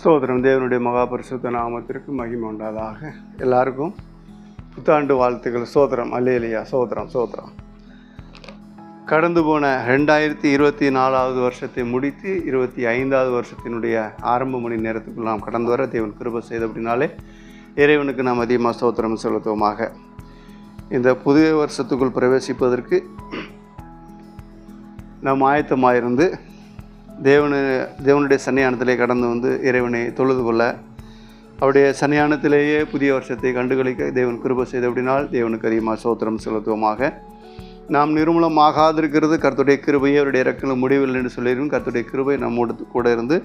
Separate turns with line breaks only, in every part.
ஸ்தோத்திரம். தேவனுடைய மகாபரிசுத்த நாமத்திற்கு மகிமை உண்டாதாக. எல்லாருக்கும் புத்தாண்டு வாழ்த்துக்கள். ஸ்தோத்திரம். அல்லேலூயா. ஸ்தோத்திரம். கடந்து போன 2024 வருஷத்தை முடித்து 25வது வருஷத்தினுடைய ஆரம்ப மணி நேரத்துக்குள் நாம் கடந்து வர தேவன் கிருபை செய்த அப்படின்னாலே இறைவனுக்கு நாம் அதிகமாக ஸ்தோத்திரம் செலுத்துவோமாக. இந்த புதிய வருஷத்துக்குள் பிரவேசிப்பதற்கு நாம் ஆயத்தமாயிருந்து தேவனுடைய சன்னியானத்திலே கடந்து வந்து இறைவனை தொழுது கொள்ள, அவருடைய சன்னியானத்திலேயே புதிய வருஷத்தை கண்டுகளிக்க தேவன் கிருபை செய்த அப்படினால் தேவனுக்கு அதிகமாக ஸ்தோத்திரம் செலுத்துவோமாக. நாம் நிர்மூலமாகாதிருக்கிறது கர்த்தருடைய கிருபையை, அவருடைய இறக்கங்கள் முடிவில் என்று சொல்லியிருக்கும். கர்த்தருடைய கிருபை நம்மோடு கூட இருந்து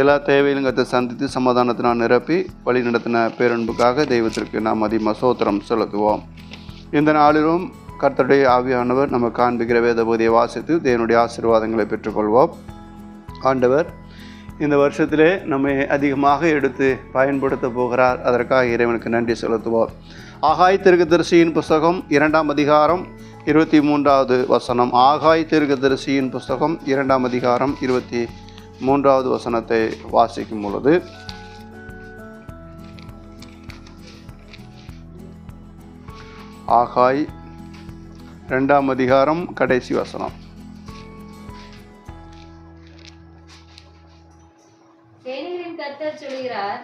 எல்லா தேவையிலும் கர்த்தரை சந்தித்து சமாதானத்தினால் நிரப்பி வழி நடத்தின பேரன்புக்காக தெய்வத்திற்கு நாம் அதிகமாக ஸ்தோத்திரம் செலுத்துவோம். இந்த நாளிலும் கர்த்தருடைய ஆவியானவர் நம்ம காண்பிக்கிற வேத பகுதியை வாசித்து தேவனுடைய ஆசீர்வாதங்களை பெற்றுக்கொள்வோம். ஆண்டவர் இந்த வருஷத்திலே நம்மை அதிகமாக எடுத்து பயன்படுத்த போகிறார். அதற்காக இறைவனுக்கு நன்றி செலுத்துவோம். ஆகாய் தீர்க்கதரிசியின் புஸ்தகம் 2ஆம் அதிகாரம் 23வது வசனம். ஆகாய் தீர்க்கதரிசியின் புஸ்தகம் 2ஆம் அதிகாரம் 23வது வசனத்தை வாசிக்கும் பொழுது, ஆகாய் 2ஆம் அதிகாரம் கடைசி வசனம்.
சேனைகளின் கர்த்தர் சொல்கிறார்,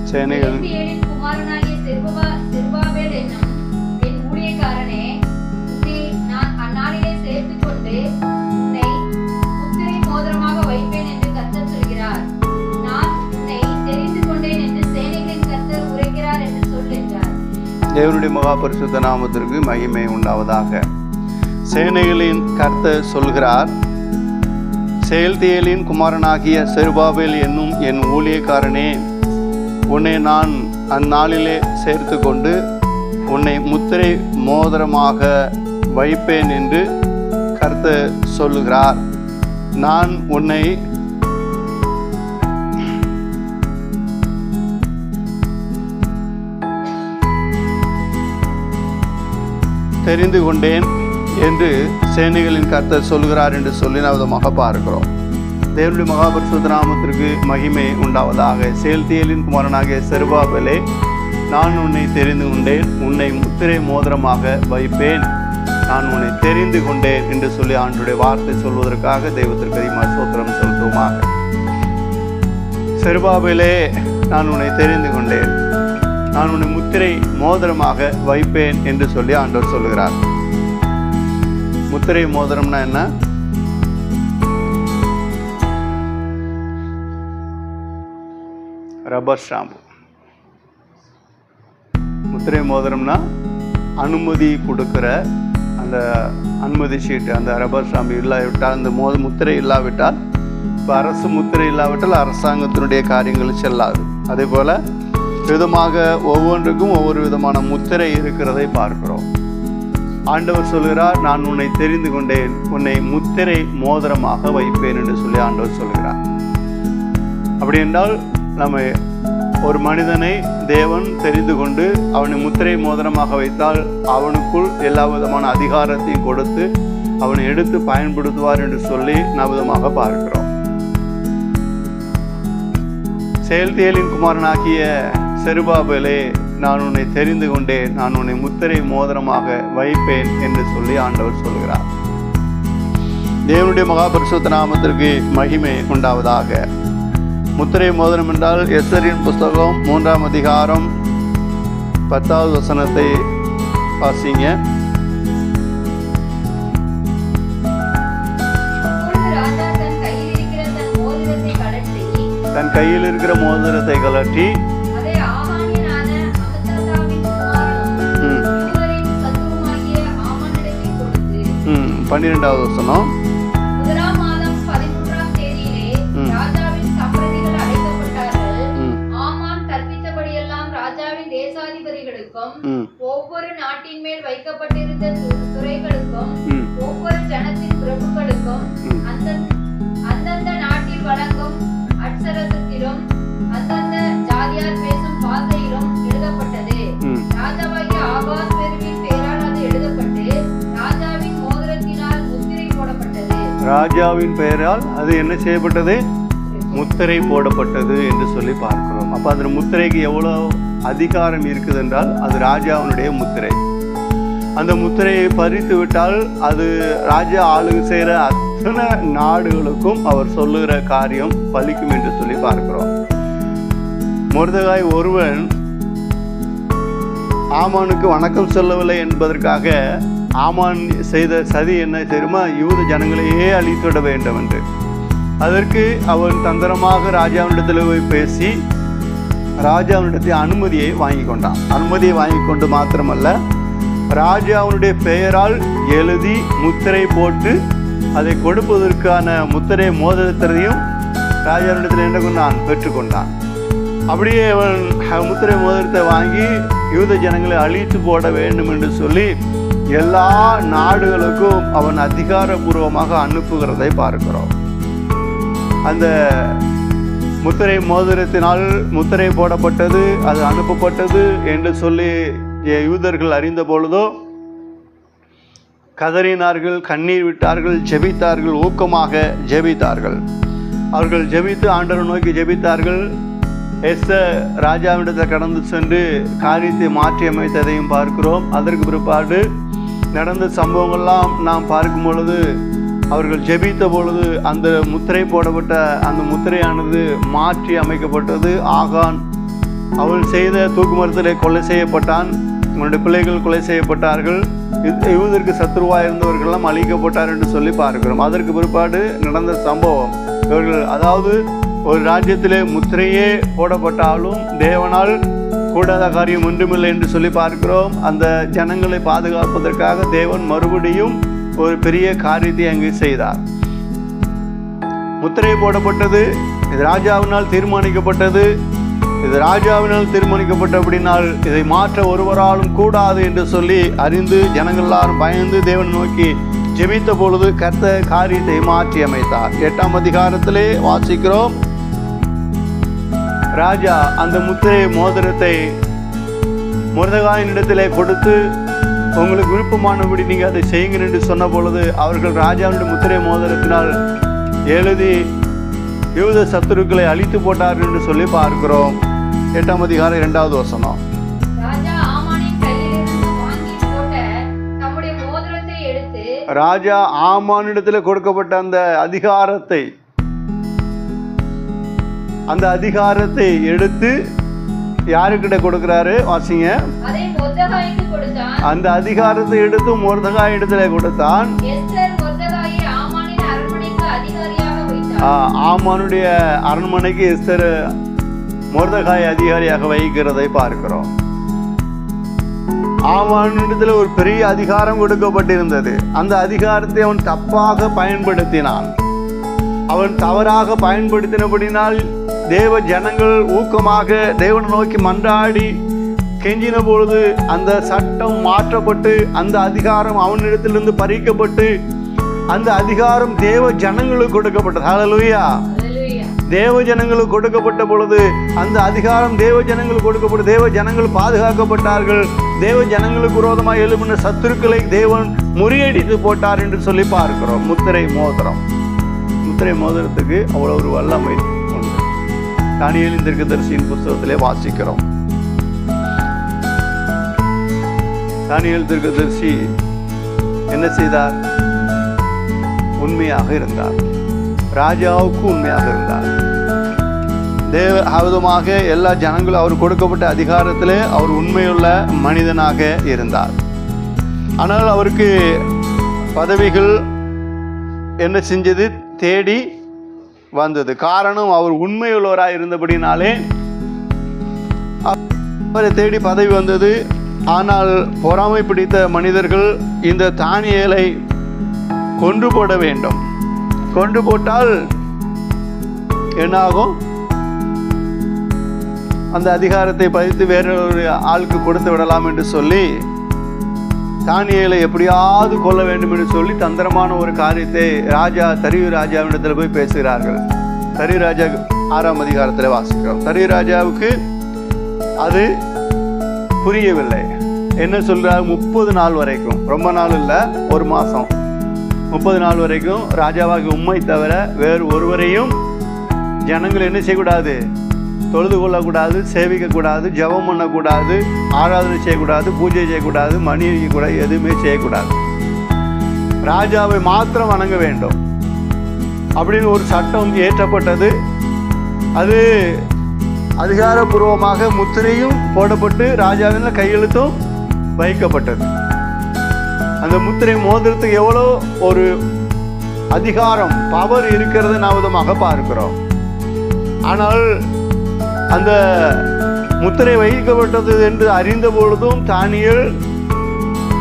சேனைகளின்
குமாரனாகிய செருபாபேல் என்னும் என் ஊழியக்காரனே, உன்னை நான் அந்நாளிலே சேர்த்துக் கொண்டு உன்னை முத்திரை மோதிரமாக வைப்பேன் என்று கர்த்தர் சொல்கிறார். நான் உன்னை தெரிந்து கொண்டேன் என்று சேனைகளின் கர்த்தர் உரைக்கிறார் என்று சொல் என்றார்.
தேவனுடைய மகாபரிசுத்த நாமத்திற்கு மகிமை உண்டாவதாக. சேனைகளின் கர்த்தர் சொல்கிறார், செயல்தியேலின் குமாரனாகிய செருபாபேல் என்னும் என் ஊழியக்காரனே, உன்னை நான் அந்நாளிலே சேர்த்து கொண்டு உன்னை முத்திரை மோதிரமாக வைப்பேன் என்று கர்த்தர் சொல்லுகிறார். நான் உன்னை தெரிந்து கொண்டேன் என்று சேனைகளின் கர்த்தர் சொல்கிறார் என்று சொல்லி விதமாக பார்க்கிறோம். தேவனுடைய மகாபரிசுத்த நாமத்திற்கு மகிமை உண்டாவதாக. செயல்தியேலின் குமாரனாகிய செருபாபேலே, நான் உன்னை தெரிந்து கொண்டேன், உன்னை முத்திரை மோதிரமாக வைப்பேன், நான் உன்னை தெரிந்து கொண்டேன் என்று சொல்லி ஆண்டவருடைய வார்த்தை சொல்வதற்காக தெய்வத்திற்கு அதிகமாக ஸ்தோத்திரம் செலுத்துவோமாக. செருபாபேலே, நான் உன்னை தெரிந்து கொண்டேன், நான் உன்னை முத்திரை மோதிரமாக வைப்பேன் என்று சொல்லி ஆண்டவர் சொல்லுகிறார். முத்திரை மோதிரம்னா என்ன? Rubber stamp. முத்திரை மோதிரம்னா அனுமதி கொடுக்கிற அந்த அனுமதி ஷீட்டு, அந்த ரப்பர் ஸ்டாம்பு இல்லாவிட்டால், அந்த முத்திரை இல்லாவிட்டால், இப்போ அரசு முத்திரை இல்லாவிட்டால் அரசாங்கத்தினுடைய காரியங்கள் செல்லாது. அதே போல் விதமாக ஒவ்வொன்றுக்கும் ஒவ்வொரு விதமான முத்திரை இருக்கிறதை பார்க்கிறோம். ஆண்டவர் சொல்கிறார், நான் உன்னை தெரிந்து கொண்டேன், உன்னை முத்திரை மோதிரமாக வைப்பேன் என்று சொல்லி ஆண்டவர் சொல்கிறார். அப்படி என்றால் நம்ம ஒரு மனிதனை தேவன் தெரிந்து கொண்டு அவனை முத்திரை மோதிரமாக வைத்தால் அவனுக்குள் எல்லா விதமான அதிகாரத்தையும் கொடுத்து அவனை எடுத்து பயன்படுத்துவார் என்று சொல்லி நவதமாக பார்க்கிறோம். செயல்தியேலின் குமாரனாகிய செருபாபேலே, நான் உன்னை தெரிந்து கொண்டேன், நான் உன்னை முத்திரை மோதிரமாக வைப்பேன் என்று சொல்லி ஆண்டவர் சொல்கிறார். தேவனுடைய மகாபரிசுத்த நாமத்திற்கு மகிமை உண்டாவதாக. முத்திரை மோதிரம் என்றால் எஸ்தரின் புஸ்தகம் 3ஆம் அதிகாரம் 10வது வசனத்தை வாசிங்க. தன் கையில் இருக்கிற மோதிரத்தை கலட்டி 12வது வசனம்.
முதலாம் மாதம் 13ஆம் தேதியிலே ராஜாவின் சம்பிரதிகள் அழைக்கப்பட்டார்கள். ஆமான் கற்பித்தபடியெல்லாம் ராஜாவின் தேசாதிபதிகளுக்கும் ஒவ்வொரு நாட்டின் மேல் வைக்கப்பட்டிருந்த துறைகளுக்கும் ஒவ்வொரு ஜனத்தின் பிரபுக்களுக்கும் அந்தந்த நாட்டில் வழங்கும் அட்சரத்திலும் அந்தந்த ஜாதியார் பேசும் பாஷையிலும் எழுதப்பட்டது. ராஜாவாகிய ஆகாஸ் பெருவின் பெயரால் அது எழுதப்பட்டு ராஜாவின் மோதிரத்தினால் முத்திரை போடப்பட்டது.
ராஜாவின் பெயரால் அது என்ன செய்யப்பட்டது? முத்திரை போடப்பட்டது என்று சொல்லி பார்க்கிறோம். அப்போ அந்த முத்திரைக்கு எவ்வளோ அதிகாரம் இருக்குது என்றால் அது ராஜாவினுடைய முத்திரை. அந்த முத்திரையை பறித்து விட்டால் அது ராஜா ஆளுகை செய்கிற அத்தனை நாடுகளுக்கும் அவர் சொல்லுகிற காரியம் பலிக்கும் என்று சொல்லி பார்க்கிறோம். மொர்தெகாய் ஒருவன் ஆமானுக்கு வணக்கம் சொல்லவில்லை என்பதற்காக ஆமான் செய்த சதி என்ன தெரியுமா? யூத ஜனங்களையே அழித்துவிட வேண்டும் என்று. அதற்கு அவன் தந்திரமாக ராஜாவினிடத்தில் போய் பேசி ராஜாவினிடத்தில் அனுமதியை வாங்கி கொண்டான். அனுமதியை வாங்கி கொண்டு மாத்திரமல்ல, ராஜாவினுடைய பெயரால் எழுதி முத்திரை போட்டு அதை கொடுப்பதற்கான முத்திரை மோதிரத்தையும் ராஜாவினிடத்தில் என்ன கொண்டான்? பெற்றுக்கொண்டான். அப்படியே அவன் முத்திரை மோதிரத்தை வாங்கி யூத ஜனங்களை அழித்து போட வேண்டும் என்று சொல்லி எல்லா நாடுகளுக்கும் அவன் அதிகாரபூர்வமாக அனுப்புகிறதை பார்க்கிறோம். அந்த முத்திரை மோதிரத்தினால் முத்திரை போடப்பட்டது, அது அனுப்பப்பட்டது என்று சொல்லி யூதர்கள் அறிந்த பொழுதோ கதறினார்கள், கண்ணீர் விட்டார்கள், ஜெபித்தார்கள், ஊக்கமாக ஜெபித்தார்கள். அவர்கள் ஜெபித்து ஆண்டவரை நோக்கி ஜெபித்தார்கள். எஸ்தர் ராஜாவிடத்தை கடந்து சென்று காரியத்தை மாற்றி அமைத்ததையும் பார்க்கிறோம். அதற்கு பிற்பாடு நடந்த சம்பவங்கள்லாம் நாம் பார்க்கும் பொழுது அவர்கள் ஜெபித்த பொழுது அந்த முத்திரை போடப்பட்ட அந்த முத்திரையானது மாற்றி அமைக்கப்பட்டது. ஆகான் அவள் செய்த தூக்கு மரத்திலே கொலை செய்யப்பட்டான். அவனுடைய பிள்ளைகள் கொலை செய்யப்பட்டார்கள். யூதருக்கு சத்துருவாக இருந்தவர்களெல்லாம் அழிக்கப்பட்டார் என்று சொல்லி பார்க்கிறோம். அதற்கு பிற்பாடு நடந்த சம்பவம் இவர்கள், அதாவது ஒரு ராஜ்யத்திலே முத்திரையே போடப்பட்டாலும் தேவனால் கூடாத காரியம் ஒன்றுமில்லை என்று சொல்லி பார்க்கிறோம். அந்த ஜனங்களை பாதுகாப்பதற்காக தேவன் மறுபடியும் ஒரு பெரிய காரியத்தை அங்கு செய்தார். முத்திரை போடப்பட்டது, இது ராஜாவினால் தீர்மானிக்கப்பட்டது. இது ராஜாவினால் தீர்மானிக்கப்பட்டபடினால் இதை மாற்ற ஒருவராலும் கூடாது என்று சொல்லி அறிந்து ஜனங்கள் எல்லாரும் பயந்து தேவன் நோக்கி ஜெபித்த பொழுது கர்த்தர் காரியத்தை மாற்றி அமைத்தார். 8ஆம் அதிகாரத்திலே வாசிக்கிறோம். ராஜா அந்த முத்திரை மோதிரத்தை மொர்தெகாயின் இடத்திலே கொடுத்து, உங்களுக்கு விருப்பமானபடி நீங்கள் அதை செய்யுங்க என்று சொன்ன பொழுது அவர்கள் ராஜாவினுடைய முத்திரை மோதிரத்தினால் எழுதி யூத சத்துருக்களை அழித்து போட்டார்கள் என்று சொல்லி பார்க்கிறோம். 8ஆம் அதிகாரம் 2வது வசனம். ராஜா ஆமானிடத்தில் கொடுக்கப்பட்ட அந்த அதிகாரத்தை எடுத்து யாருக்கிட்ட கொடுக்கிறாரு? வாசிங்க. அந்த அதிகாரத்தை எடுத்து மொர்தெகாய் இடத்துல கொடுத்தான். ஆமானுடைய அரண்மனைக்கு எஸ்தர் மொர்தெகாய் அதிகாரியாக வைக்கிறதை பார்க்கிறோம். ஆமானிடத்துல ஒரு பெரிய அதிகாரம் கொடுக்கப்பட்டிருந்தது. அந்த அதிகாரத்தை அவன் தப்பாக பயன்படுத்தினான். அவன் தவறாக பயன்படுத்தினபடினால் தேவ ஜனங்கள் ஊக்கமாக தேவனை நோக்கி மன்றாடி கெஞ்சின பொழுது அந்த சட்டம் மாற்றப்பட்டு அந்த அதிகாரம் அவனிடத்திலிருந்து பறிக்கப்பட்டு அந்த அதிகாரம் தேவ ஜனங்களுக்கு கொடுக்கப்பட்டது. ஹல்லேலூயா. தேவ ஜனங்களுக்கு கொடுக்கப்பட்ட பொழுது அந்த அதிகாரம் தேவ ஜனங்களுக்கு கொடுக்கப்பட்டு தேவ ஜனங்கள் பாதுகாக்கப்பட்டார்கள். தேவ ஜனங்களுக்கு விரோதமாக எழுப்பின சத்துருக்களை தேவன் முறியடித்து போட்டார் என்று சொல்லி பார்க்கிறோம். முத்திரை மோதிரத்துக்கு அவ்வளோ ஒரு வல்லமை உண்டு. தானியேலின் தீர்க்கதரிசியின் புத்தகத்திலே வாசிக்கிறோம். தானியேல் தீர்க்கதரிசி என்ன செய்தார்? உண்மையாக இருந்தார். ராஜாவுக்கு உண்மையாக இருந்தார். தேவதமாக எல்லா ஜனங்களும் அவர் கொடுக்கப்பட்ட அதிகாரத்திலே அவர் உண்மையுள்ள மனிதனாக இருந்தார். ஆனால் அவருக்கு பதவிகள் என்ன செஞ்சது? தேடி வந்தது. காரணம் அவர் உண்மையுள்ளவராக இருந்தபடினாலே அவரை தேடி பதவி வந்தது. ஆனால் பொறாமை பிடித்த மனிதர்கள் இந்த தானியேலை கொன்று போட வேண்டும். கொன்று போட்டால் என்னாகும்? அந்த அதிகாரத்தை பதித்து வேறொரு ஆளுக்கு கொடுத்து விடலாம் என்று சொல்லி தானியேலை எப்படியாவது கொல்ல வேண்டும் என்று சொல்லி தந்திரமான ஒரு காரியத்தை தரியு ராஜாவிடத்தில் போய் பேசுகிறார்கள். தரியு ராஜா 6ஆம் அதிகாரத்தில் வாசிக்கிறோம். தரியு ராஜாவுக்கு அது புரியவில்லை. என்ன சொல்றாரு? 30 நாள் வரைக்கும், ரொம்ப நாள் இல்லை, ஒரு மாதம், 30 நாள் வரைக்கும் ராஜாவாக உம்மை தவிர வேறு ஒருவரையும் ஜனங்கள் என்ன செய்யக்கூடாது? தொழுது கொள்ளக்கூடாது, சேவிக்கக்கூடாது, ஜெபம் பண்ணக்கூடாது, ஆராதனை செய்யக்கூடாது, பூஜை செய்யக்கூடாது, மணி அடிக்கக்கூடாது, எதுவுமே செய்யக்கூடாது. ராஜாவை மாத்திரம் வணங்க வேண்டும் அப்படின்னு ஒரு சட்டம் ஏற்றப்பட்டது. அது அதிகாரப்பூர்வமாக முத்திரையும் போடப்பட்டு ராஜாவின் கையெழுத்தும் வைக்கப்பட்டது. அந்த முத்திரை மோதிரத்துக்கு எவ்வளோ ஒரு அதிகாரம், பவர் இருக்கிறது நாமதமாக பார்க்கிறோம். ஆனால் அந்த முத்திரை வைக்கப்பட்டது என்று அறிந்த பொழுதும் தானியேல்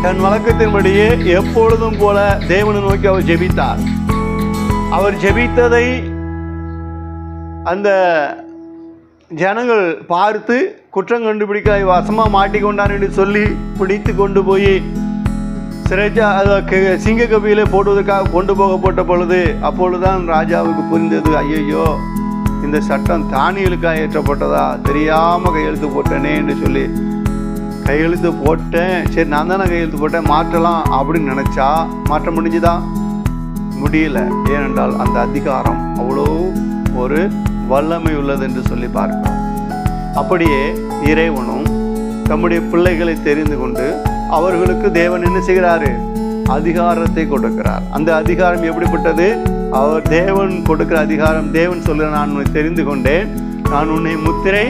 தன் வழக்கத்தின்படியே எப்பொழுதும் போல தேவனை நோக்கி அவர் ஜெபித்தார். அவர் ஜெபித்ததை அந்த ஜனங்கள் பார்த்து குற்றம் கண்டுபிடிக்க வசமாக மாட்டிக்கொண்டான் என்று சொல்லி பிடித்து கொண்டு போய் சிங்க கபியிலே போடுவதற்காக கொண்டு போகப்பட்ட பொழுது அப்பொழுதுதான் ராஜாவுக்கு புரிந்தது, ஐயோ இந்த சட்டம் தானியேலுக்காக ஏற்றப்பட்டதா, தெரியாமல் கையெழுத்து போட்டேனே என்று சொல்லி. கையெழுத்து போட்டேன், சரி நான் தானே கையெழுத்து போட்டேன், மாற்றலாம் அப்படின்னு நினச்சா மாற்ற முடிஞ்சுதா? முடியல. ஏனென்றால் அந்த அதிகாரம் அவ்வளோ ஒரு வல்லமை உள்ளது என்று சொல்லி பார்க்கிறோம். அப்படியே இறைவனும் தம்முடைய பிள்ளைகளை தெரிந்து கொண்டு அவர்களுக்கு தேவன் என்ன செய்கிறாரு? அதிகாரத்தை கொடுக்கிறார். அந்த அதிகாரம் எப்படிப்பட்டது? அவர் தேவன் கொடுக்கிற அதிகாரம். தேவன் சொல்ல, நான் உன்னை தெரிந்து கொண்டேன், நான் உன்னை முத்திரை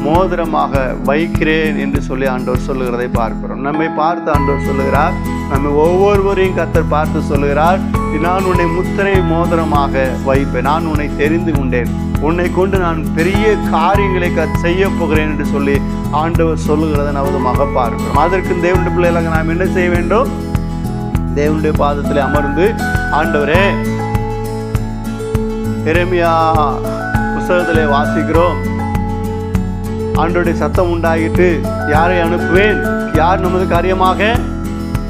மோதிரமாக வைக்கிறேன் என்று சொல்லி ஆண்டவர் சொல்லுகிறதை பார்க்கிறோம். நம்மை பார்த்து ஆண்டவர் சொல்லுகிறார், நம்ம ஒவ்வொருவரையும் கர்த்தர் பார்த்து சொல்லுகிறார், நான் உன்னை முத்திரை மோதிரமாக வைப்பேன், நான் உன்னை தெரிந்து கொண்டேன், உன்னை கொண்டு நான் பெரிய காரியங்களை செய்ய போகிறேன் என்று சொல்லி ஆண்டவர் சொல்லுகிறதை நவதமாக பார்க்கிறோம். அதற்கு தேவனுடைய பிள்ளைகளாக நாம் என்ன செய்ய வேண்டும்? தேவனுடைய பாதத்தில் அமர்ந்து, ஆண்டவரே, எரேமியா புத்தகத்திலே வாசிக்கிறோம், ஆண்டவருடைய சத்தம் உண்டாகிட்டு யாரை அனுப்புவேன், யார் நமது காரியமாக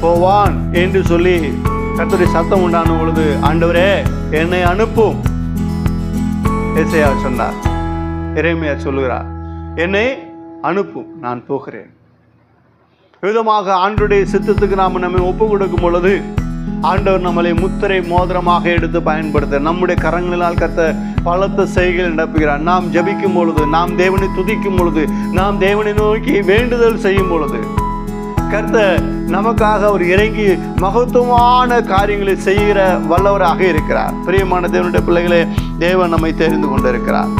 போவான் என்று சொல்லி கர்த்தருடைய சத்தம் உண்டான பொழுது, ஆண்டவரே என்னை அனுப்பும் ஏசாயா சொன்னார். எரேமியா சொல்லுகிறார், என்னை அனுப்பும், நான் போகிறேன். விதமாக ஆண்டவருடைய சித்தத்துக்கு நாம் நம்மை ஒப்பு கொடுக்கும் பொழுது ஆண்டவர் நம்மளை முத்திரை மோதிரமாக எடுத்து பயன்படுத்த நம்முடைய கரங்களினால் கர்த்தர் பலத்த செய்கைகள் நடப்புகிறார். நாம் ஜபிக்கும் பொழுது, நாம் தேவனை துதிக்கும் பொழுது, நாம் தேவனை நோக்கி வேண்டுதல் செய்யும் பொழுது கர்த்தர் நமக்காக அவர் இறங்கி மகத்துவமான காரியங்களை செய்கிற வல்லவராக இருக்கிறார். பிரியமான தேவனுடைய பிள்ளைகளே, தேவன் நம்மை தெரிந்து கொண்டிருக்கிறார்.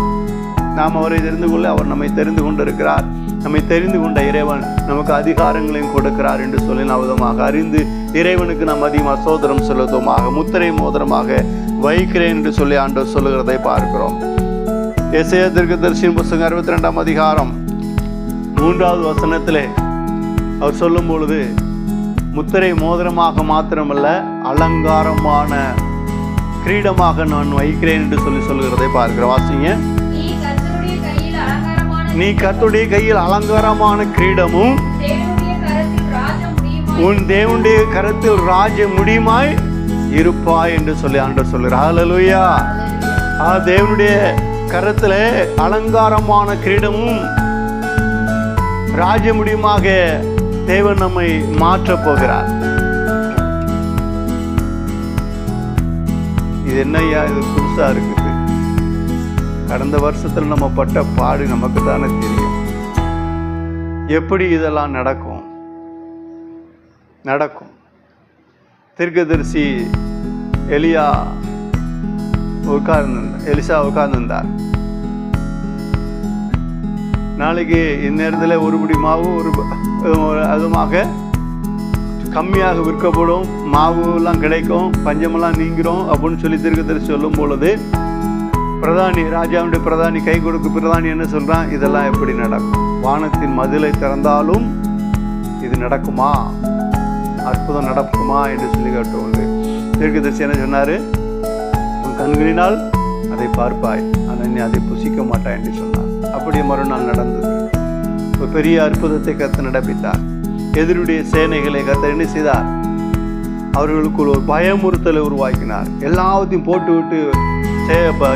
நாம் அவரை தெரிந்து கொள்ள அவர் நம்மை தெரிந்து கொண்டிருக்கிறார். நம்மை தெரிந்து கொண்ட இறைவன் நமக்கு அதிகாரங்களையும் கொடுக்கிறார் என்று சொல்லி நவதமாக அறிந்து இறைவனுக்கு நாம் அதிகமாக சோதரம் செலுத்துவமாக முத்திரை மோதிரமாக வைக்கிறேன் என்று சொல்லி ஆண்டவர் சொல்லுகிறதை பார்க்கிறோம். எசேயா தீர்க்கதரிசியின் புத்தகம் 62ஆம் அதிகாரம் 3வது வசனத்திலே அவர் சொல்லும் பொழுது, முத்திரை மோதிரமாக மாத்திரமல்ல அலங்காரமான கிரீடமாக நான் வைக்கிறேன் என்று சொல்லி சொல்லுகிறதை பார்க்கிறோம். வாசிங்க. நீ கர்த்தருடைய கையில் அலங்காரமான கிரீடமும் உன் தேவனுடைய கரத்தில் ராஜ முடியுமாய் இருப்பாய் என்று சொல்லி ஆண்டவர் சொல்கிறார். ஹல்லேலூயா. தேவனுடைய கரத்திலே அலங்காரமான கிரீடமும் ராஜ முடியுமாக தேவன் நம்மை மாற்றப் போகிறார். இது என்னையா, இது புதுசா இருக்குது. கடந்த வருஷத்துல நம்ம பட்ட பாடு நமக்கு தானே தெரியும். எப்படி இதெல்லாம் நடக்கும்? தீர்க்கதரிசி எலிசா உட்கார்ந்திருந்தார். நாளைக்கு இந்நேரத்தில் ஒரு பிடி மாவு அதுமாக கம்மியாக விற்கப்படும், மாவுலாம் கிடைக்கும், பஞ்சமெல்லாம் நீங்கிறோம் அப்படின்னு சொல்லி தீர்க்கதரிசி சொல்லும் பொழுது ராஜாவுடைய பிரதானி கை கொடுக்கும் பிரதானி என்ன சொல்றான்? இதெல்லாம் எப்படி நடக்கும்? வானத்தின் மதிலை திறந்தாலும் இது நடக்குமா? அற்புதம் நடக்குமா என்று சொல்லி கேட்டோம். தீர்க்கதரிசி என்ன சொன்னாரு? உன் கண்களினால் அதை பார்ப்பாய், ஆனால் நீ அதை புசிக்க மாட்டாய் என்று சொன்னார். அப்படியே மறுநாள் நடந்தது. ஒரு பெரிய அற்புதத்தை கர்த்தர் நடப்பித்தார். எதிரியுடைய சேனைகளை கர்த்தர் என்ன செய்தார்? அவர்களுக்குள் ஒரு பயமுறுத்தலை உருவாக்கினார். எல்லாவற்றையும் போட்டுவிட்டு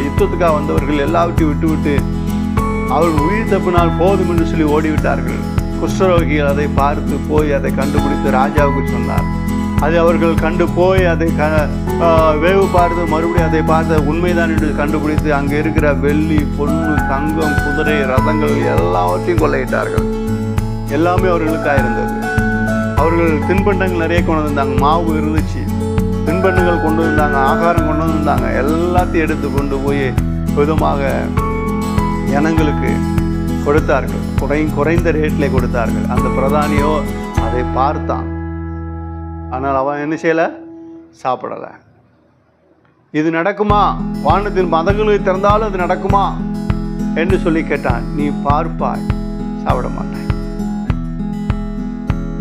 யுத்தத்துக்காக வந்தவர்கள் எல்லாவற்றையும் விட்டுவிட்டு அவர்கள் உயிர் தப்பினால் போதும் என்று சொல்லி ஓடிவிட்டார்கள். குஷ்டரோகிகள் அதை பார்த்து போய் அதை கண்டுபிடித்து ராஜாவுக்கு சொன்னார். அது அவர்கள் கண்டு போய் அதை வேவு பார்த்து மறுபடியும் அதை பார்த்து உண்மைதான் என்று கண்டுபிடித்து அங்கே இருக்கிற வெள்ளி, பொண்ணு, தங்கம், குதிரை, ரதங்கள் எல்லாவற்றையும் கொள்ளையிட்டார்கள். எல்லாமே அவர்களுக்காக இருந்தது. அவர்கள் தின்பண்டங்கள் நிறைய கொண்டு வந்தாங்க. மாவு இருந்துச்சு, தின்பண்டங்கள் கொண்டு வந்தாங்க, ஆகாரம் கொண்டு வந்தாங்க. எல்லாத்தையும் எடுத்து கொண்டு போய் விதமாக ஜனங்களுக்கு கொடுத்தார்கள். குறைந்த ரேட்டில் கொடுத்தார்கள். அந்த பிரதானியோ அதை பார்த்தான். ஆனால் அவன் என்ன செய்யலை? சாப்பிடலை. இது நடக்குமா? வானத்தின் மதங்களை திறந்தாலும் அது நடக்குமா என்று சொல்லி கேட்டான். நீ பார்ப்பாய், சாப்பிட மாட்டாய்.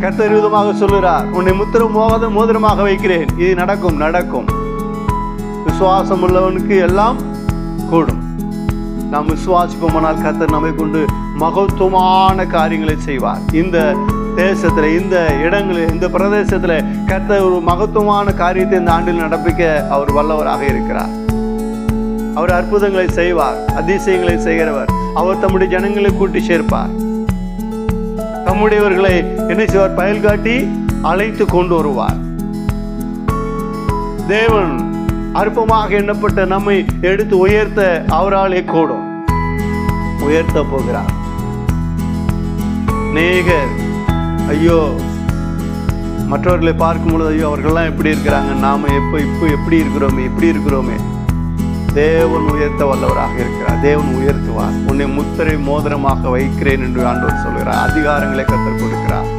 கர்த்தர் விதமாக சொல்லுகிறார், உன்னை மோதிரமாக வைக்கிறேன். இது நடக்கும். விசுவாசம் உள்ளவனுக்கு எல்லாம் கூடும். நாம் விசுவாசிப்போமானால் கர்த்தர் நம்மை கொண்டு மகத்துவமான காரியங்களை செய்வார். இந்த தேசத்தில், இந்த இடங்களில், இந்த பிரதேசத்தில் கர்த்தர் ஒரு மகத்துவமான காரியத்தை இந்த ஆண்டில் நடப்பிக்க அவர் வல்லவராக இருக்கிறார். அவர் அற்புதங்களை செய்வார், அதிசயங்களை செய்கிறவர். அவர் தம்முடைய ஜனங்களை கூட்டி சேர்ப்பார். தம்முடையவர்களை என்ன செய்வார்? பயல் காட்டி அழைத்து கொண்டு வருவார். தேவன் அற்பமாக எண்ணப்பட்ட நம்மை எடுத்து உயர்த்த அவராலே கூடும். உயர்த்த போகிறார். நேகர் ஐயோ, மற்றவர்களை பார்க்கும் பொழுது ஐயோ அவர்கள்லாம் எப்படி இருக்கிறாங்க, நாம இப்போ எப்படி இருக்கிறோமே. தேவன் உயர்த்த வல்லவராக இருக்கிறார். தேவன் உயர்த்துவார். உன்னை முத்திரை மோதிரமாக வைக்கிறேன் என்று ஆண்டவர் சொல்கிறார். அதிகாரங்களை கர்த்தர் கொடுக்கிறார்.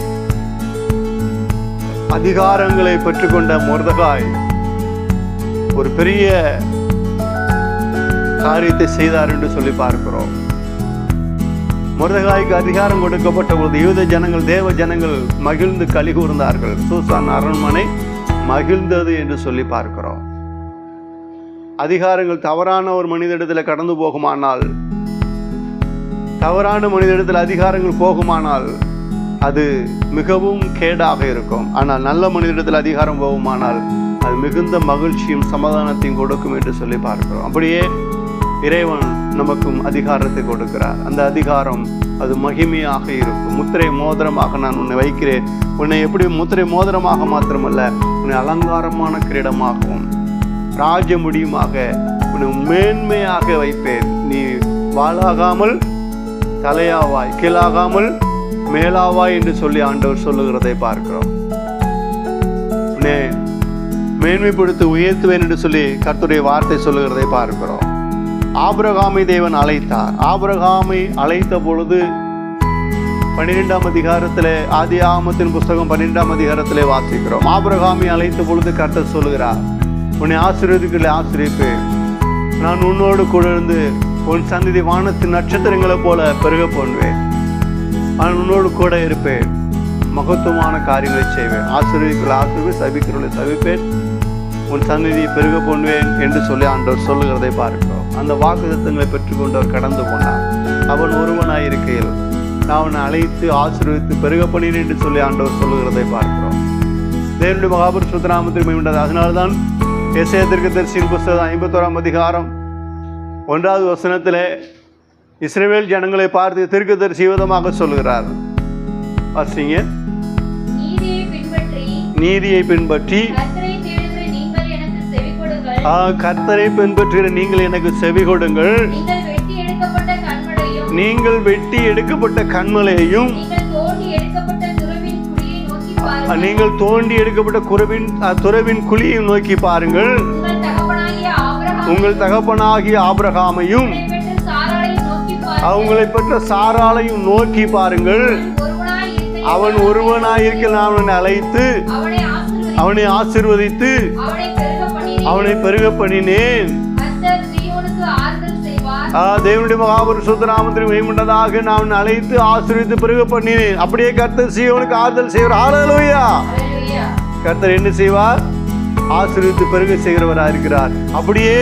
அதிகாரங்களை பெற்றுக்கொண்ட மொர்தெகாய் ஒரு பெரிய காரியத்தை செய்தார் என்று சொல்லி பார்க்கிறோம். மொர்தெகாய்க்கு அதிகாரம் கொடுக்கப்பட்ட போது யூத ஜனங்கள், தேவ ஜனங்கள் மகிழ்ந்து களி கூர்ந்தார்கள். சூசான் அரண்மனை மகிழ்ந்தது என்று சொல்லி பார்க்கிறோம். அதிகாரங்கள் தவறான ஒரு மனிதனிடத்தில் கடந்து போகுமானால், தவறான மனிதனிடத்தில் அதிகாரங்கள் போகுமானால் அது மிகவும் கேடாக இருக்கும். ஆனால் நல்ல மனிதனிடத்தில் அதிகாரம் போகுமானால் அது மிகுந்த மகிழ்ச்சியும் சமாதானத்தையும் கொடுக்கும் என்று சொல்லி பார்க்கிறோம். அப்படியே இறைவன் நமக்கும் அதிகாரத்தை கொடுக்கிறார். அந்த அதிகாரம் அது மகிமையாக இருக்கும். முத்திரை மோதிரமாக நான் உன்னை வைக்கிறேன். உன்னை எப்படி முத்திரை மோதிரமாக மாத்திரமல்ல, உன்னை அலங்காரமான கிரீடமாகவும் ராஜ முடியுமாக உன்னை மேன்மையாக வைப்பேன். நீ வாளாகாமல் தலையாவாய், கீழாகாமல் மேலாவாய் என்று சொல்லி ஆண்டவர் சொல்லுகிறதை பார்க்கிறோம். உன்னை மேன்மைப்படுத்தி உயர்த்துவேன் என்று சொல்லி கர்த்தருடைய வார்த்தை சொல்லுகிறதை பார்க்கிறோம். ஆபிரகாமை தேவன் அழைத்தார். ஆபிரகாமை அழைத்த பொழுது 12ஆம் அதிகாரத்திலே, ஆதியாகமத்தின் புஸ்தகம் 12ஆம் அதிகாரத்திலே வாசிக்கிறோம். ஆபிரகாமை அழைத்த பொழுது கர்த்தர் சொல்லுகிறார், உன்னை ஆசீர்வதிப்பேன். நான் உன்னோடு கூட இருந்து உன் சந்ததி வானத்தின் நட்சத்திரங்களை போல பெருக பண்ணுவேன். நான் உன்னோடு கூட இருப்பேன். மகத்துவமான காரியங்களை செய்வேன். ஆசீர்வதிக்கிறவர்களை சபிக்கிறவர்களை சபிப்பேன். உன் சந்ததியை பெருக பண்ணுவேன் என்று சொல்லி ஆண்டவர் சொல்லுகிறதை பார்க்கிறோம். அந்த வாக்குத்தத்தங்களை பெற்றுக்கொண்டு அவர் கடந்து போனார். அவன் ஒருவனாயிருக்கையில் நான் அவனை அழைத்து ஆசீர்வதித்து பெருக பண்ணினேன் என்று சொல்லி ஆண்டவர் சொல்லுகிறதை பார்க்கிறோம். தேவனுடைய மகாபரிசுத்த நாமத்திற்கு மகிமை உண்டாவதாக. அதனால்தான் எசேயா தீர்க்கதரிசியின் புஸ்தகம் 51ஆம் அதிகாரம் 1வது வசனத்திலே இஸ்ரவேல் ஜனங்களை பார்த்து தீர்க்கதரிசி விதமாக சொல்கிறார். வாசிங்க. நீதியை பின்பற்றி கர்த்தரை பின்பற்றுகிற நீங்கள் எனக்கு செவி கொடுங்கள். நீங்கள் வெட்டி எடுக்கப்பட்ட கன்மலையையும் நீங்கள் தோண்டி எடுக்கப்பட்ட துறவின் குழியை நோக்கி பாருங்கள். உங்கள் தகப்பனாகிய ஆபிரகாமையும் அவங்களை பெற்ற சாராளையும் நோக்கி பாருங்கள். அவன் ஒருவனாயிருக்க நான் அவனை அழைத்து அவனை ஆசீர்வதித்து அவனை பெருக பண்ணினேன். தேவனுடைய மகாபரிசுத்த நாமத்திற்கு மகிமை உண்டாவதாக. நான் அழைத்து ஆசீர்வதித்து பெருக பண்ணினேன். அப்படியே கர்த்தர் சீயோனுக்கு ஆறுதல் செய்வார். ஹல்லேலூயா. கர்த்தர் என்ன செய்வார்? ஆசீர்வதித்து பெருக செய்கிறவராக இருக்கிறார். அப்படியே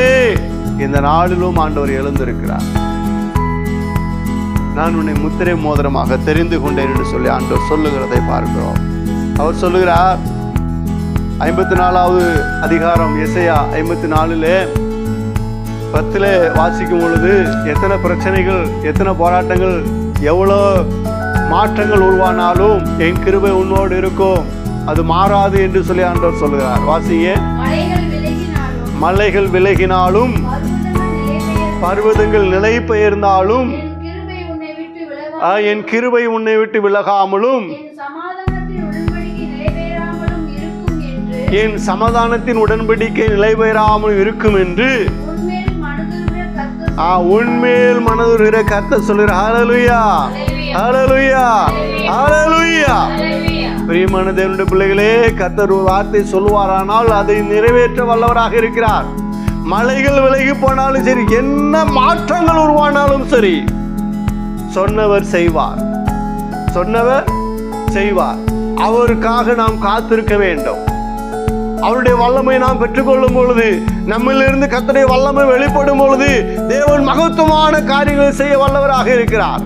இந்த நாளிலும் ஆண்டவர் எழுந்திருக்கிறார். நான் உன்னை முத்திரை மோதிரமாக தெரிந்து கொண்டேன் என்று சொல்லி ஆண்டவர் சொல்லுகிறதை பார்க்கிறோம். அவர் சொல்லுகிறார் 54வது அதிகாரம் எசேயா 54 10 வாசிக்கும் பொழுது எத்தனை பிரச்சனைகள், எத்தனை போராட்டங்கள், எவ்வளோ மாற்றங்கள் உருவானாலும் என் கிருபை உன்னோடு இருக்கும். அது மாறாது என்று சொல்லி ஆண்டவர் சொல்லுகிறார். வாசிங்க. மலைகள் விலகினாலும் பர்வதங்கள் நிலை பெயர்ந்தாலும் என் கிருபை உன்னை விட்டு விலகாமலும் என் சமாதானத்தின் உடன்படிக்கை நிலை பெயராமலும் இருக்கும் என்று உன்மேல் மனதுருகிற கர்த்தர் சொல்கிறார். ஹல்லேலூயா, ஹல்லேலூயா, ஹல்லேலூயா. பிரியமான தேவனுடைய பிள்ளைகளே, கர்த்தர் ஒரு வார்த்தை சொல்லுவாரானால் அதை நிறைவேற்ற வல்லவராக இருக்கிறார். மலைகள் விலகி போனாலும் சரி, என்ன மாற்றங்கள் உருவானாலும் சரி, சொன்னவர் செய்வார், சொன்னவர் செய்வார். அவருக்காக நாம் காத்திருக்க வேண்டும். அவருடைய வல்லமை நாம் பெற்றுக்கொள்ளும் பொழுது, நம்மிலிருந்து கர்த்தருடைய வல்லமை வெளிப்படும் பொழுது, தேவன் மகத்துவமான காரியங்களை செய்ய வல்லவராக இருக்கிறார்.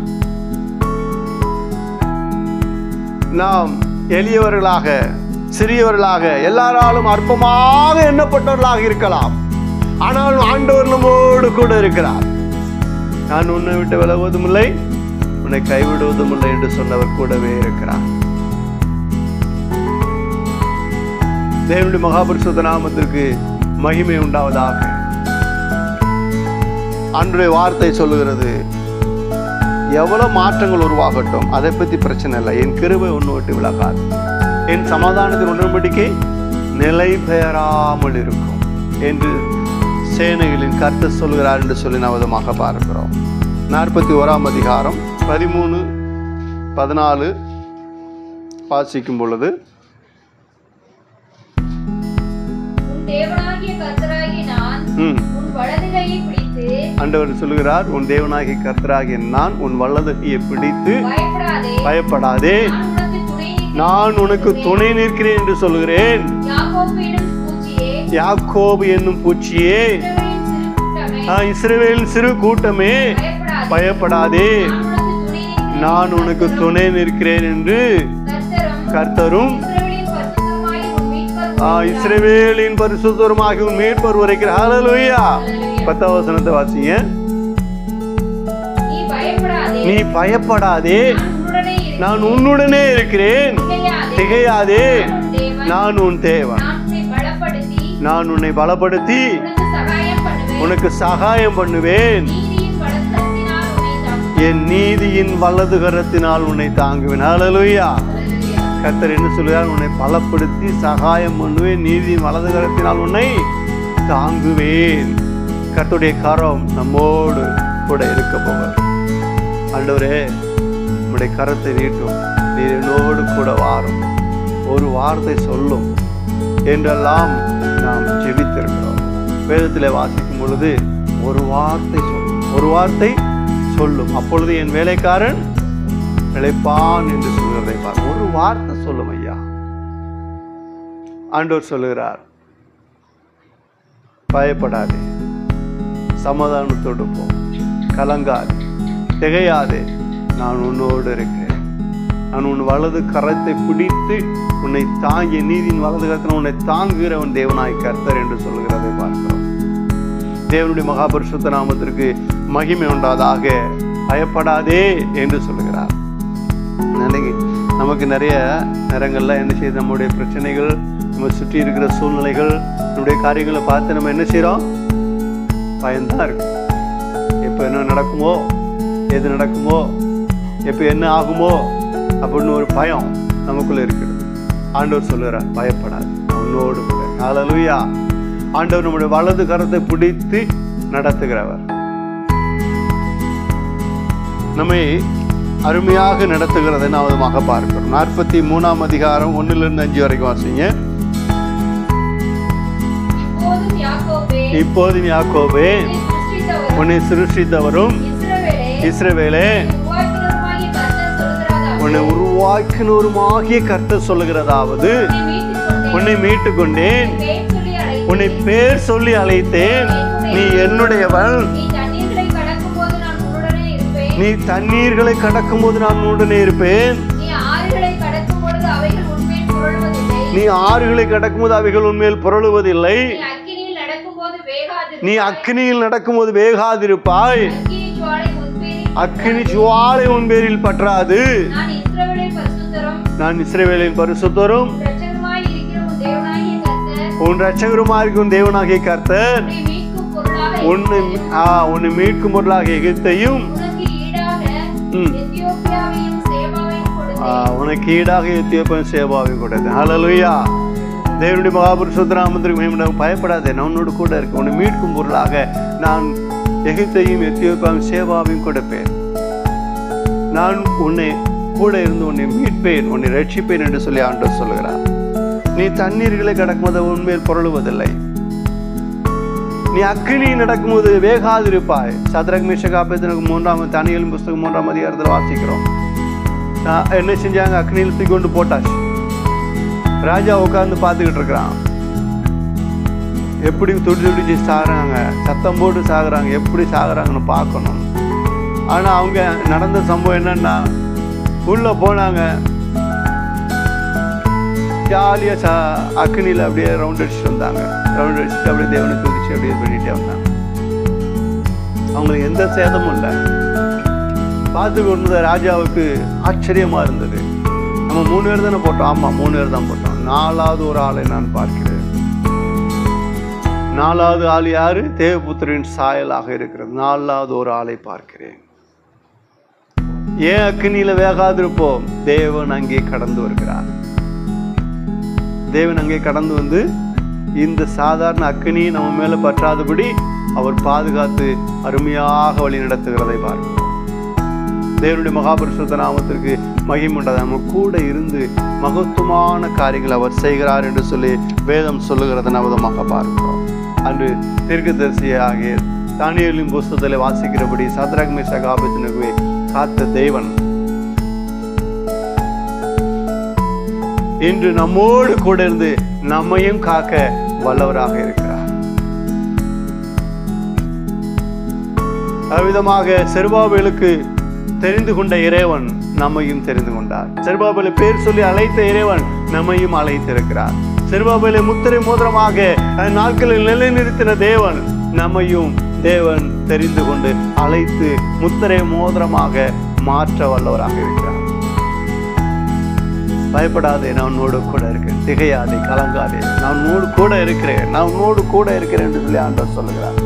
நாம் எளியவர்களாக, சிறியவர்களாக, எல்லாராலும் அற்பமாக எண்ணப்பட்டவர்களாக இருக்கலாம். ஆனால் ஆண்டவர் நம்மோடு கூட இருக்கிறார். நான் உன்னை விட்டு விலகுவதும் இல்லை, உன்னை கைவிடுவதும் இல்லை என்று சொன்னவர் கூடவே இருக்கிறார். தேவனுடைய மகாபரிசுத்த நாமத்திற்கு மகிமை உண்டாவதாக. அன்றைய வார்த்தை சொல்லுகிறது, எவ்வளவு மாற்றங்கள் உருவாகட்டும், அதை பத்தி பிரச்சனை இல்லை, என் கிருபை ஒன்று விட்டு விலகாது, என் சமாதானத்தின் உடன்படிக்கை நிலை பெயராமல் இருக்கும் என்று சேனைகளின் கர்த்தர் சொல்கிறார் என்று சொல்லி நாம் விதமாக பார்க்கிறோம். 41ஆம் அதிகாரம் 13, 14 வாசிக்கும் பொழுது, ஆண்டவர் சொல்லுகிறார், உன் தேவனாகிய கர்த்தராகிய நான் உன் வலது கையை பிடித்து பயப்படாதே, நான் உனக்கு துணை நிற்கிறேன் என்று சொல்கிறேன். யாக்கோபு என்னும் பூச்சியே, இஸ்ரவேலின் சிறு கூட்டமே, பயப்படாதே, நான் உனக்கு துணை நிற்கிறேன் என்று கர்த்தரும் இஸ்ரவேலின் பரிசுத்தருமாகி உன் மீட்பர் உரைக்கிறார். ஹல்லேலூயா. 10ஆம் வசனத்தை வாசிங்க. நீ பயப்படாதே, நான் உன்னுடனே இருக்கிறேன், திகையாதே, நான் உன் தேவன், நான் உன்னை பலப்படுத்தி உனக்கு சகாயம் பண்ணுவேன், என் நீதியின் வலது கரத்தினால் உன்னை தாங்குவேன். ஹல்லேலூயா. கர்த்தர் என்ன சொல்கிறார்? உன்னை பலப்படுத்தி சகாயம் பண்ணுவேன், நீதியின் வலது கரத்தினால் உன்னை தாங்குவேன். கர்த்தருடைய கரம் நம்மோடு கூட இருக்க போவார். ஆண்டவரே, உம்முடைய கரத்தை நீட்டும், நீர் என்னோடு கூட வாரும், ஒரு வார்த்தை சொல்லும் என்றெல்லாம் நாம் ஜெபித்திருக்கிறோம். வேதத்திலே வாசிக்கும் பொழுது ஒரு வார்த்தை சொல்லும், ஒரு வார்த்தை சொல்லும், அப்பொழுது என் வேலைக்காரன் பிழைப்பான் என்று சொல்கிறதை பார். ஒரு வார்த்தை சொல்லும் ஐயா. ஆண்டவர் சொல்லுகிறார், பயப்படாதே, சமாதானத்தோடு போ, கலங்காதே, திகையாதே, நான் உன்னோடு இருக்கிறேன், நான் உன் வலது கரத்தை பிடித்து உன்னை தாங்கி, நீதியின் வலது கரத்தில் உன்னை தாங்குகிற உன் தேவனாய் கர்த்தர் என்று சொல்லுகிறதை பார்க்கிறோம். தேவனுடைய மகாபரிசுத்த நாமத்திற்கு மகிமை உண்டாதாக. பயப்படாதே என்று சொல்லுகிறார். நமக்கு நிறைய நேரங்கள்ல என்ன செய்யுது, நம்முடைய பிரச்சனைகள், நம்ம சுற்றி இருக்கிற சூழ்நிலைகள், நம்முடைய காரியங்களை பார்த்து நம்ம என்ன செய்யறோம்? பயம்தான் இருக்கு. எப்போ என்ன நடக்குமோ, எது நடக்குமோ, எப்போ என்ன ஆகுமோ அப்படின்னு ஒரு பயம் நமக்குள்ள இருக்குது. ஆண்டவர் சொல்லுகிறார், பயப்படாது, உன்னோடு கூட. ஹல்லேலூயா. ஆண்டவர் நம்முடைய வலது கரத்தை பிடித்து நடத்துகிறவர், நம்மை அருமையாக நடத்துகிறதை நாம் விதமாக பார்க்கிறோம். 43ஆம் அதிகாரம் 1லிருந்து 5 வரைக்கும் வாசிங்க. இப்போதும் யாக்கோபே, உன்னை சிருஷ்டித்தவரும் இஸ்ரவேலே, உன்னை உருவாக்கினோருமாகிய கர்த்தர் சொல்லுகிறதாவது, உன்னை மீட்டு கொண்டேன், உன்னை பேர் சொல்லி அழைத்தேன், நீ என்னுடையவன், நீ தண்ணீர்களை கடக்கும் போது நான் உடனே இருப்பேன், நீ ஆறுகளை கடக்கும் போது அவைகள் உன்மேல் புரளுவதில்லை, நீ அக்கினியில் நடக்கும் போது வேகாதிருப்பாய், அக்கினி ஜுவாலை உன் பேரில் பற்றாது, நான் இஸ்ரவேலின் பரிசுத்தரும் உன் ரட்சகருமா இருக்கும் தேவனாகிய கர்த்தர் உன்னை மீட்கும் பொருளாக எகிப்தையும் உனக்கு ஈடாக எத்தியோப்பியாவையும் சேபாவையும் கொடுத்து. ஹல்லேலூயா. தேவனுடைய மகாபரிசுத்த நாமத்திற்கு மகிமை. பயப்படாதே, நான் உன்னோடு கூட இருக்கேன். உன்னை மீட்கும் பொருளாக நான் எகிப்தையும் எத்தியோப்பியாவையும் சேபாவையும் கொடுப்பேன். நான் உன்னை கூட இருந்து உன்னை மீட்பேன், உன்னை ரட்சிப்பேன் என்று சொல்லி ஆண்டவர் சொல்லுகிறார். நீ தண்ணீர்களை கடக்கும்போது உண்மையில் புரளுவதில்லை. நீ அக்கினி நடக்கும்போது வேகாதிருப்பாய். சத்ரக் மேஷக் ஆபேத்நேகோ 3 தானியேல் புஸ்தகம் 3 அதிகாரத்தில் வாசிக்கிறோம். என்ன செஞ்சாங்க? அக்னியில் தூக்கி கொண்டு போட்டாச்சு. ராஜா உட்கார்ந்து பார்த்துக்கிட்டு இருக்கிறான். எப்படி துடிச்சு சாகுறாங்க, சத்தம் போட்டு சாகுறாங்க, எப்படி சாகுறாங்கன்னு பார்க்கணும். ஆனால் அவங்க நடந்த சம்பவம் என்னன்னா, உள்ள போனாங்க, ஜாலியாக அக்னியில் அப்படியே ரவுண்ட் அடிச்சுட்டு வந்தாங்க. ரவுண்ட் அடிச்சுட்டு அப்படியே தேவனை துதிச்சு அப்படியே பண்ணிட்டே வந்தாங்க. அவங்களுக்கு எந்த சேதமும் இல்லை. பார்த்து கொண்டு ராஜாவுக்கு ஆச்சரியமா இருந்தது. நம்ம 3 பேர் தானே போட்டோம். ஆமாம், 3 பேர் தான் போட்டோம். 4வது ஒரு ஆளை நான் பார்க்கிறேன். 4வது ஆள் யாரு? தேவபுத்திரின் சாயலாக இருக்கிறது. 4வது ஒரு ஆளை பார்க்கிறேன். ஏன் அக்னியில வேகாதிருப்போம்? தேவன் அங்கே கடந்து வருகிறார். தேவன் அங்கே கடந்து வந்து இந்த சாதாரண அக்னி நம்ம மேல பற்றாதபடி அவர் பாதுகாத்து அருமையாக வழி நடத்துகிறதை பார்க்கிறோம். தேவனுடைய மகாபரிசுத்த நாமத்திற்கு மகிமை உண்டாது. நம்ம கூட இருந்து மகத்துவமான காரியங்களை அவர் செய்கிறார் என்று சொல்லி வேதம் சொல்லுகிறத நவதமாக பார்க்கிறோம். அன்று தீர்க்கதரிசியாகிய தானியேலின் புஸ்தகத்தில் வாசிக்கிறபடி சத்ரக் மேஷக் ஆபேத்நேகோவை காத்த தேவன் இன்று நம்மோடு கூட இருந்து நம்மையும் காக்க வல்லவராக இருக்கிறார். அவ்விதமாக செருபாபேலுக்கு தெரிந்து கொண்ட இறைவன் நம்மையும் தெரிந்து கொண்டார். செருபாபேலை பேர் சொல்லி அழைத்த இறைவன் நம்மையும் அழைத்திருக்கிறார். செருபாபேலை முத்திரை மோதிரமாக நாட்களில் நிலைநிறுத்தின தேவன் நம்மையும் தேவன் தெரிந்து கொண்டு அழைத்து முத்திரை மோதிரமாக மாற்ற வல்லவராக இருக்கிறார். பயப்படாதே, நான் உன்னோடு கூட இருக்கேன். திகையாதே, கலங்காதே, நான் உன்னோடு கூட இருக்கிறேன். நான் உன்னோடு கூட இருக்கிறேன் என்று சொல்லி ஆண்டவர் சொல்லுகிறார்.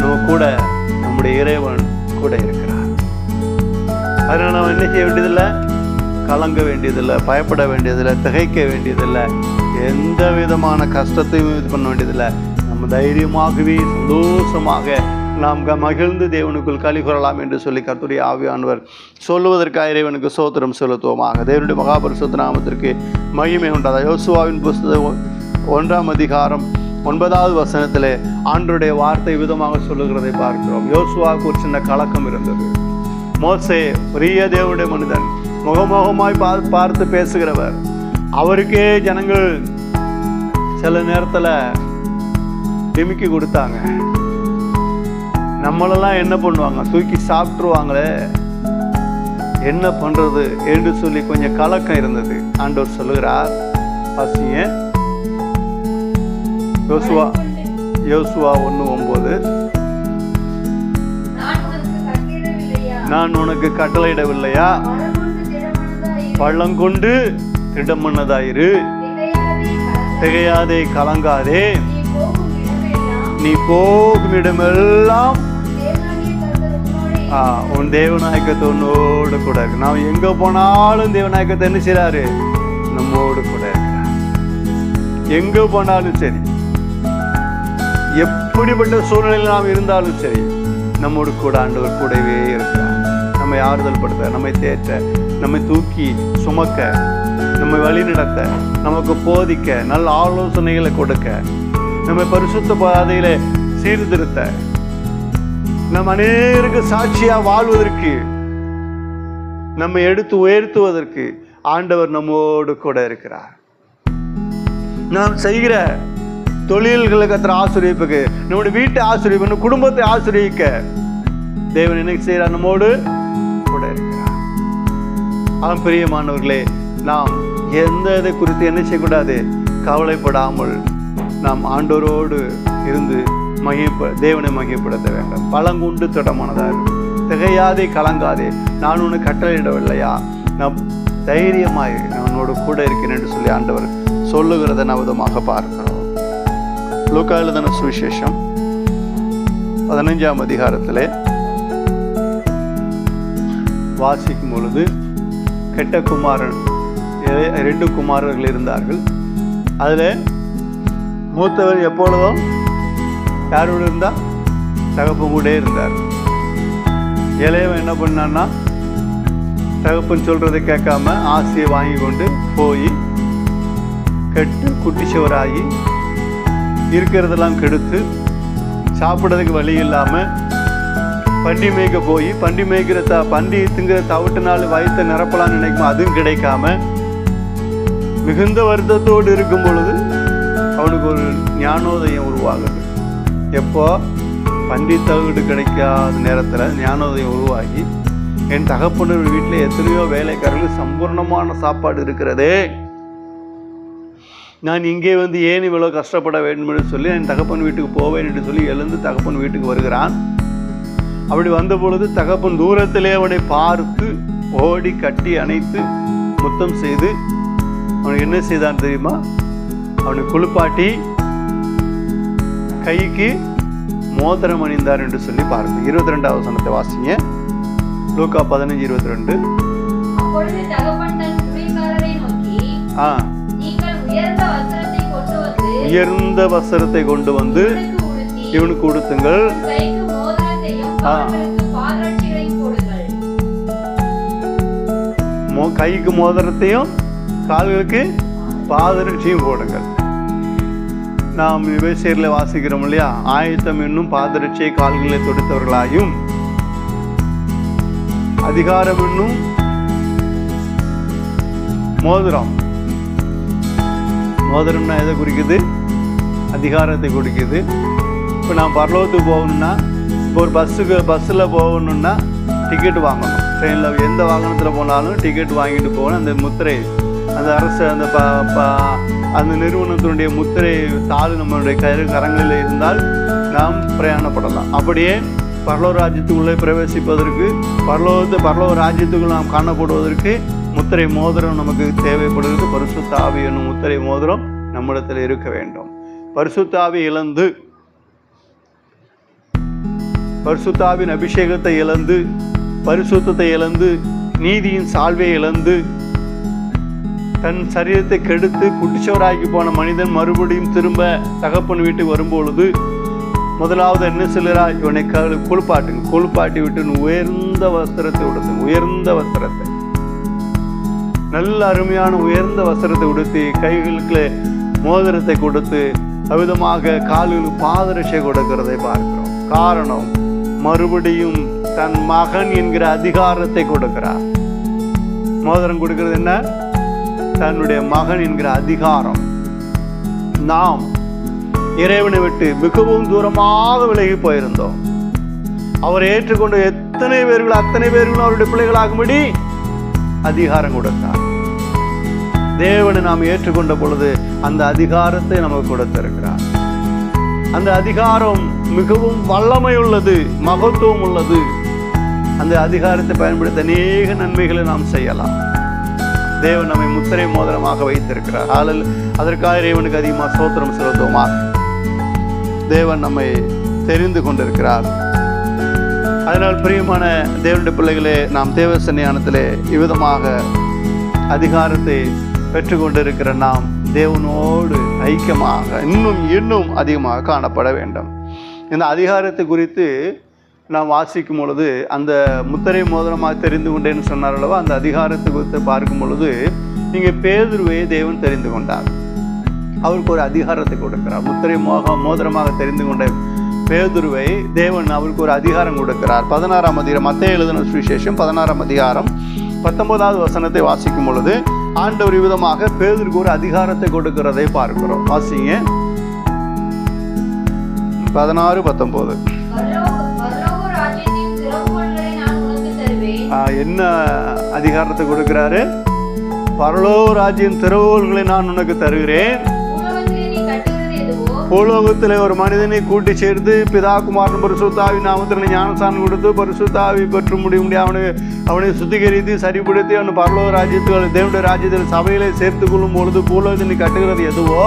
நம்ம கூட நம்முடைய இறைவன் கூட இருக்கிறார். அதனால நம்ம என்ன செய்ய வேண்டியதில்லை? கலங்க வேண்டியதில்லை, பயப்பட வேண்டியதில்லை, திகைக்க வேண்டியதில்லை, எந்த விதமான கஷ்டத்தையும் இது பண்ண வேண்டியதில்லை. நம்ம தைரியமாகவே சந்தோஷமாக நாம் மகிழ்ந்து தேவனுக்குள் களி கூறலாம் என்று சொல்லி கர்த்தருடைய ஆவியானவர் சொல்லுவதற்காக இறைவனுக்கு ஸ்தோத்திரம் செலுத்துவோமாக. தேவனுடைய மகாபரிசுத்த நாமத்திற்கு மகிமை உண்டாதா. யோசுவாவின் புஸ்தகம் 1 அதிகாரம் 9வது வசனத்திலே ஆண்டவருடைய வார்த்தை விதமாக சொல்லுகிறதை பார்க்கிறோம். யோசுவாவுக்கு ஒரு சின்ன கலக்கம் இருந்தது. மோசே பெரிய தேவனுடைய மனிதன், முகமுகமாய் பார்த்து பேசுகிறவர். அவருக்கே ஜனங்கள் சில நேரத்தில் டிமிக்கி கொடுத்தாங்க. நம்மளெல்லாம் என்ன பண்ணுவாங்க? தூக்கி சாப்பிட்டுருவாங்களே, என்ன பண்றது என்று சொல்லி கொஞ்சம் கலக்கம் இருந்தது. ஆண்டவர் சொல்லுகிறார், பசிய யோசுவா 1:9, நான் உனக்கு கட்டளையிடவில்லையா? பள்ளங்கொண்டு திடமன்னதாயிரு, திகையாதே, கலங்காதே, நீ போகும் இடமெல்லாம் உன் தேவநாயகத்தை உன்னோடு கூட இருக்கு. நாம் எங்க போனாலும் தேவநாயகத்தை என்ன செய்றாரு? நம்மோடு கூட இருக்கிறார். எங்க போனாலும் சரி, எப்படிப்பட்ட சூழ்நிலையில் நாம் இருந்தாலும் சரி, நம்மோடு கூட ஆண்டவர் கூடவே இருக்கிறார். நம்மை ஆறுதல் படுத்த, நம்மை தேற்ற, நம்மை தூக்கி சுமக்க, நம்மை வழி நடத்த, நமக்கு போதிக்க, நல்ல ஆலோசனைகளை கொடுக்க, நம்மை பரிசுத்த பாதையில சீர்திருத்த, நம் அநேகருக்கு சாட்சியா வாழ்வதற்கு, நம்மை எடுத்து உயர்த்துவதற்கு ஆண்டவர் நம்மோடு கூட இருக்கிறார். நாம் செய்கிற தொழில்களை கர்த்தர் ஆசீர்வதிப்பதற்கு, நம்முடைய வீட்டை ஆசீர்வதிக்க, குடும்பத்தை ஆசீர்வதிக்க தேவன் என்ன செய்கிறார்? நம்மோடு கூட இருக்கிறார். ஆம் பிரியமானவர்களே, நாம் எந்த இதை குறித்து என்ன செய்யக்கூடாது? கவலைப்படாமல் நாம் ஆண்டவரோடு இருந்து தேவனை மகிமைப்படுத்த வேண்டும். பழங்குண்டு திடமானதார், திகையாதே, கலங்காதே, நான் உனக்கு கட்டளையிடவில்லையா? நான் தைரியமாய் நான் உன்னோடு கூட இருக்கிறேன் என்று சொல்லி ஆண்டவர் சொல்லுகிறத நவதமாக பார்க்கிறோம். லூக்கா எழுதின சுவிசேஷம் 15ஆம் அதிகாரத்திலே வாசிக்கும் பொழுது, கெட்ட குமாரன் 2 குமாரர்கள் இருந்தார்கள். அதில் மூத்தவர் எப்பொழுதும் யாரோடு இருந்தால் தகப்பன் கூட இருந்தார். இளையவன் என்ன பண்ணான்னா, தகப்பன் சொல்கிறதை கேட்காம ஆசையை வாங்கி கொண்டு போய் கெட்டு குட்டிச்சவராகி இருக்கிறதெல்லாம் கெடுத்து சாப்பிட்றதுக்கு வழி இல்லாமல் பண்டி மேய்க்க போய் பண்டி மேய்க்கிற பண்டி திங்கிற தவிட்டுனால வயிற்றை நிரப்பலான்னு நினைக்கும், அதுவும் கிடைக்காம மிகுந்த வருத்தத்தோடு இருக்கும் பொழுது அவனுக்கு ஒரு ஞானோதயம் உருவாகுது. எப்போ பண்டி தவிடு கிடைக்காத நேரத்தில் ஞானோதயம் உருவாகி, என் தகப்பனர் வீட்டில் எத்தனையோ வேலைக்காரர்கள் சம்பூர்ணமான சாப்பாடு இருக்கிறதே, நான் இங்கே வந்து ஏன் இவ்வளோ கஷ்டப்பட வேண்டும் என்று சொல்லி என் தகப்பன் வீட்டுக்கு போவேன் என்று சொல்லி எழுந்து தகப்பன் வீட்டுக்கு வருகிறான். அப்படி வந்த பொழுது தகப்பன் தூரத்திலே அவனை பார்த்து ஓடி கட்டி அணைத்து முத்தம் செய்து அவனுக்கு என்ன செய்தான் தெரியுமா? அவனை குளிப்பாட்டி கைக்கு மோதிரம் அணிந்தார் என்று சொல்லி பார்க்க. 22ஆவது வசனத்தை வாசிங்க. லூக்கா 15:22. உயர்ந்த வஸ்திரத்தை கொண்டு வந்து இவனுக்கு உடுத்துங்கள், கைக்கு மோதிரத்தையும் கால்களுக்கு பாதரட்சியும் போடுங்கள். நாம் விவசாயில வாசிக்கிறோம் இல்லையா, ஆயத்தம் என்னும் பாதரட்சியை கால்களை தொடுத்தவர்களாயும் அதிகாரம் என்னும் மோதிரம்னா எதை குறிக்குது? அதிகாரத்தை குறிக்குது. இப்போ நான் பரலோகத்துக்கு போகணுன்னா, இப்போ ஒரு பஸ்ஸில் போகணுன்னா டிக்கெட் வாங்கணும். ட்ரெயினில் எந்த வாகனத்தில் போனாலும் டிக்கெட் வாங்கிட்டு போகணும். அந்த முத்திரை, அந்த அரசு, அந்த நிறுவனத்தினுடைய முத்திரை தாள் நம்மளுடைய கரங்களில் இருந்தால் நாம் பிரயாணப்படலாம். அப்படியே பரலோக ராஜ்யத்துக்குள்ளே பிரவேசிப்பதற்கு, பரலோக ராஜ்யத்துக்குள் நாம் காணப்படுவதற்கு முத்திரை மோதிரம் நமக்கு தேவைப்படுகிறது. பரிசுத்த ஆவி என்னும் முத்திரை மோதிரம் நம்மிடத்தில் இருக்க வேண்டும். பரிசுத்த ஆவி இழந்து, பரிசுத்தாவின் அபிஷேகத்தை இழந்து, பரிசுத்தத்தை இழந்து, நீதியின் சால்வையை இழந்து, தன் சரீரத்தை கெடுத்து குட்டிச்சவராகி போன மனிதன் மறுபடியும் திரும்ப தகப்பன் வீட்டுக்கு வரும்பொழுது முதலாவது என்ன சொல்கிறார்? இவனை குளிப்பாட்டி விட்டு உயர்ந்த வஸ்திரத்தை உடுத்துங்க. உயர்ந்த வஸ்திரத்தை, நல்ல அருமையான உயர்ந்த வஸ்திரத்தை உடுத்தி, கைகளுக்கு மோதிரத்தை கொடுத்து, அவ்விதமாக கால்களுக்கு பாதரட்சை கொடுக்கிறதை பார்க்கிறோம். காரணம், மறுபடியும் தன் மகன் என்கிற அதிகாரத்தை கொடுக்கிறார். மோதிரம் கொடுக்கிறது என்ன? தன்னுடைய மகன் என்கிற அதிகாரம். நாம் இறைவனை விட்டு மிகவும் தூரமாக விலகி போயிருந்தோம். அவரை ஏற்றுக்கொண்டு அத்தனை பேர்களும் அவருடைய பிள்ளைகளாகும்படி அதிகாரம் கொடுத்தார். தேவனை நாம் ஏற்றுக்கொண்ட பொழுது அந்த அதிகாரத்தை நமக்கு கொடுத்திருக்கிறார். அந்த அதிகாரம் மிகவும் வல்லமை உள்ளது, மகத்துவம் உள்ளது. அந்த அதிகாரத்தை பயன்படுத்த அநேக நன்மைகளை நாம் செய்யலாம். தேவன் நம்மை முத்திரை மோதிரமாக வைத்திருக்கிறார். அதற்காக இறைவனுக்கு அதிகமாக ஸ்தோத்திரம் செலுத்துவோமா? தேவன் நம்மை தெரிந்து கொண்டிருக்கிறார். அதனால் பிரியமான தேவனுடைய பிள்ளைகளே, நாம் தேவ சன்னிதானத்திலே இவ்விதமாக அதிகாரத்தை பெற்றுக்கொண்டிருக்கிற நாம் தேவனோடு ஐக்கியமாக இன்னும் அதிகமாக காணப்பட வேண்டும். இந்த அதிகாரத்தை குறித்து நாம் வாசிக்கும் பொழுது, அந்த முத்திரை மோதிரமாக தெரிந்து கொண்டேன்னு சொன்னார் அல்லவா, அந்த அதிகாரத்தை குறித்து பார்க்கும் பொழுது இங்கே பேதுருவை தேவன் தெரிந்து கொண்டார். அவருக்கு ஒரு அதிகாரத்தை கொடுக்கிறார். முத்திரை மோதிரமாக தெரிந்து கொண்ட பேதுருவை தேவன் அவருக்கு ஒரு அதிகாரம் கொடுக்கிறார். 16ஆம் அதிகாரம், மத்தேயு எழுதின சுவிசேஷம் 16ஆம் அதிகாரம் 19வது வசனத்தை வாசிக்கும் பொழுது ஆண்டவர் விதமாக பேதுருக்கு ஒரு அதிகாரத்தை கொடுக்கிறதை பார்க்கிறோம். வாசிங்க. 16:19. என்ன அதிகாரத்தை கொடுக்கிறாரு? பரலோக ராஜ்யத்தின் திறவுகோல்களை நான் உனக்கு தருகிறேன். பூலோகத்தில் ஒரு மனிதனை கூட்டி சேர்த்து பிதா குமாரன் பரிசுத்தாவி நாமத்தில் ஞானஸ்நானம் கொடுத்து பரிசுத்தாவி பெற்று முடிய அவனை சுத்திகரித்து சரிப்படுத்தி அவன் பரலோக ராஜ்யத்துக்கு தேவனுடைய ராஜ்யத்தில் சபையிலே சேர்த்து கொள்ளும் பொழுது பூலோகத்தில் நீ கட்டுகிறது எதுவோ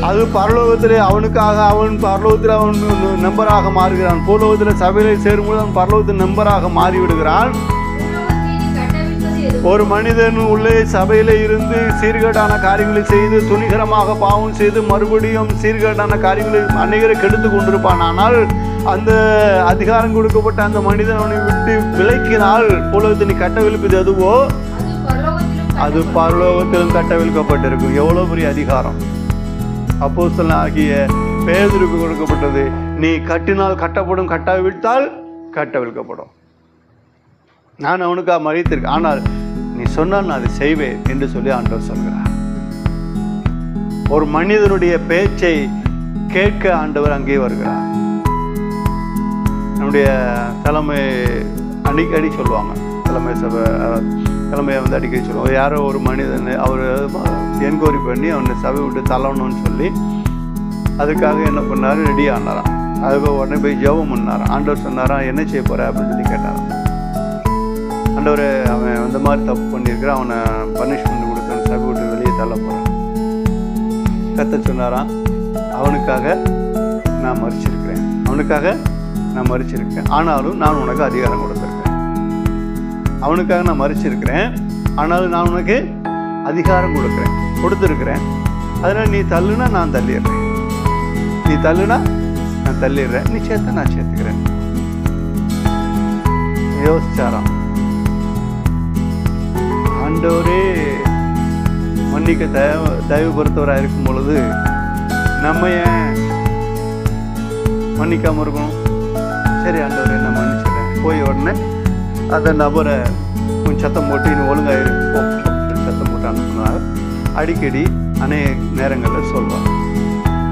அது பரலோகத்திலே அவனுக்காக அவன் பரலோகத்தில் அவன் நம்பராக மாறுகிறான். பூலோகத்தில் சபையிலே சேரும்போது அவன் பரலோகத்தின் நம்பராக மாறிவிடுகிறான். ஒரு மனிதன் உள்ளே சபையில இருந்து சீர்கேடான காரியங்களை செய்து துணிகரமாக பாவம் செய்து மறுபடியும் சீர்கேடான காரியங்களை அநேகரை கெடுத்து கொண்டிருப்பான். ஆனால் அந்த அதிகாரம் கொடுக்கப்பட்ட அந்த மனிதன் அவனை விட்டு விலக்கினால் பூலோகத்தில் நீ கட்டவிழ்ப்பது எதுவோ அது பரலோகத்திலும் கட்டவிழ்க்கப்பட்டிருக்கும். எவ்வளவு பெரிய அதிகாரம் அப்போஸ்தலன் ஆகிய பேதுருக்கு கொடுக்கப்பட்டது. நீ கட்டினால் கட்டப்படும், கட்டாவிட்டால் கட்டவிழ்க்கப்படும். நான் அவனுக்காக மறித்திருக்கேன், ஆனால் நீ சொன்னால் நான் அதை செய்வேன் என்று சொல்லி ஆண்டவர் சொல்கிறார். ஒரு மனிதனுடைய பேச்சை கேட்க ஆண்டவர் அங்கே வருகிறார். நம்முடைய தலைமை அடிக்கடி சொல்லுவாங்க, தலைமையை வந்து அடிக்கடி சொல்லுவாங்க. யாரோ ஒரு மனிதன் அவர் என்கொயரி பண்ணி அவனை சபை விட்டு தள்ளணும்னு சொல்லி அதுக்காக என்ன பண்ணார், ரெடி ஆனாராம். அதுக்கு உடனே போய் ஜெபம் பண்ணாராம். ஆண்டவர் சொன்னாராம், என்ன செய்ய போற அப்படின்னு சொல்லி கேட்டாராம். ஆண்டவர், அவன் அந்த மாதிரி தப்பு பண்ணியிருக்கிறான், அவனை பனிஷ்மெண்ட் கொடுத்து சபை விட்டு வெளியே தள்ள போகிறான். கர்த்தர் சொன்னாராம், அவனுக்காக நான் மறிச்சிருக்கிறேன், ஆனாலும் நான் உனக்கு அதிகாரம் கொடுத்துருக்கேன். அவனுக்காக நான் மறிச்சிருக்கிறேன், ஆனாலும் நான் உனக்கு அதிகாரம் கொடுத்துருக்கிறேன். அதனால் நீ தள்ளுனா நான் தள்ளிடுறேன், நீ சேர்த்த நான் சேர்த்துக்கிறேன். யோசிச்சாராம். ஆண்டவரே மன்னிக்க தயவு பொறுத்தவராக இருக்கும் பொழுது நம்ம ஏன் மன்னிக்காமல் இருக்கணும்? சரி ஆண்டவரே, என்ன மன்னிச்சிடறேன். போய் உடனே அந்த நபரை கொஞ்சம் சத்தம் போட்டு இன்னும் ஒழுங்காக சத்தம் போட்டு அனுப்புனார். அடிக்கடி அநேக நேரங்களில் சொல்வார்.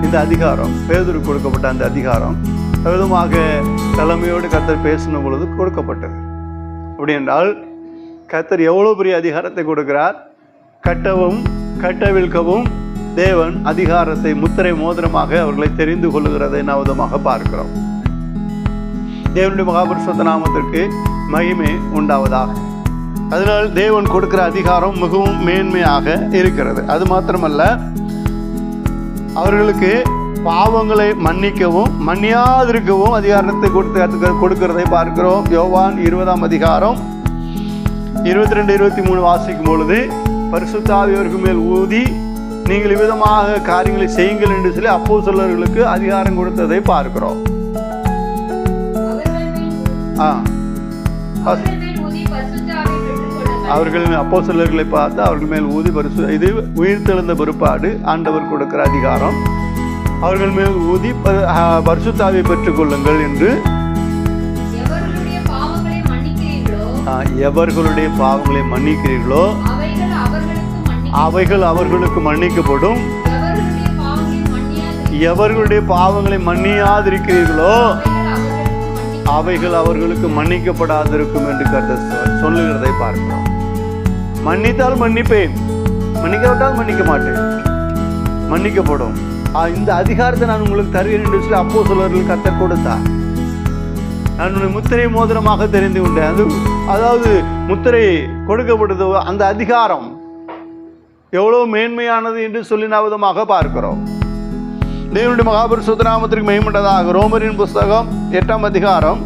இந்த அதிகாரம் பேதுருக்கு கொடுக்கப்பட்ட அந்த அதிகாரம் விதமாக தலைமையோடு கர்த்தர் பேசின பொழுது கொடுக்கப்பட்டது. அப்படி என்றால் கர்த்தர் எவ்வளோ பெரிய அதிகாரத்தை கொடுக்கிறார். கட்டவும் கட்டவிழ்க்கவும் தேவன் அதிகாரத்தை முத்திரை மோதிரமாக அவர்களை தெரிந்து கொள்ளுகிறதை நாம் விதமாக பார்க்கிறோம். தேவனுடைய மகாபரிசுத்த நாமத்திற்கு மகிமை உண்டாவதாக. அதனால் தேவன் கொடுக்கிற அதிகாரம் மிகவும் மேன்மையாக இருக்கிறது. அது மாத்திரமல்ல, அவர்களுக்கு பாவங்களை மன்னிக்கவும் மன்னியாதிருக்கவும் அதிகாரத்தை கொடுக்கிறதை பார்க்கிறோம். யோவான் 20ஆம் அதிகாரம் 22-23 வாசிக்கும் பொழுது, பரிசுத்த ஆவியவர்கள் மேல் ஊதி நீங்கள் இவ்விதமாக காரியங்களை செய்யுங்கள் என்று சொல்லி அப்போஸ்தலர்களுக்கு அதிகாரம் கொடுத்ததை பார்க்கிறோம். அவர்கள் அப்போஸ்தலர்களை பார்த்து அவர்கள் மேல் ஊதி இது உயிர்த்தெழுந்த பிற்பாடு ஆண்டவர் கொடுக்கிற அதிகாரம். அவர்கள் மேல் ஊதி பரிசுத்த ஆவியை பெற்றுக் கொள்ளுங்கள் என்று. எவர்களுடைய பாவங்களை மன்னிக்கிறீர்களோ அவைகள் அவர்களுக்கு மன்னிக்கப்படும். எவர்களுடைய பாவங்களை மன்னியாதிருக்கிறீர்களோ அவைகள் அவர்களுக்கு மன்னிக்கப்படாதிருக்கும் என்று கர்த்தர் சொல்லுகிறதை பார்க்கிறோம். மன்னித்தால் மன்னிப்பேன், மன்னிக்காவிட்டால் மன்னிக்க மாட்டேன், மன்னிக்கப்படும். இந்த அதிகாரத்தை நான் உங்களுக்கு தருகிறேன் என்று சொல்லி அப்போஸ்தலர்களுக்கு கர்த்தர் கொடுத்தார். நான் உன்னை முத்திரை மோதிரமாக தெரிந்து கொண்டேன். அதாவது முத்திரை கொடுக்கப்பட்டது, அந்த அதிகாரம் எவ்வளவு மேன்மையானது என்று சொல்லி விதமாக பார்க்கிறோம். தேவனுடைய மகாபரிசுத்த நாமத்திற்கு மகிமையுண்டதாக. ரோமரின் புஸ்தகம் 8ஆம் அதிகாரம்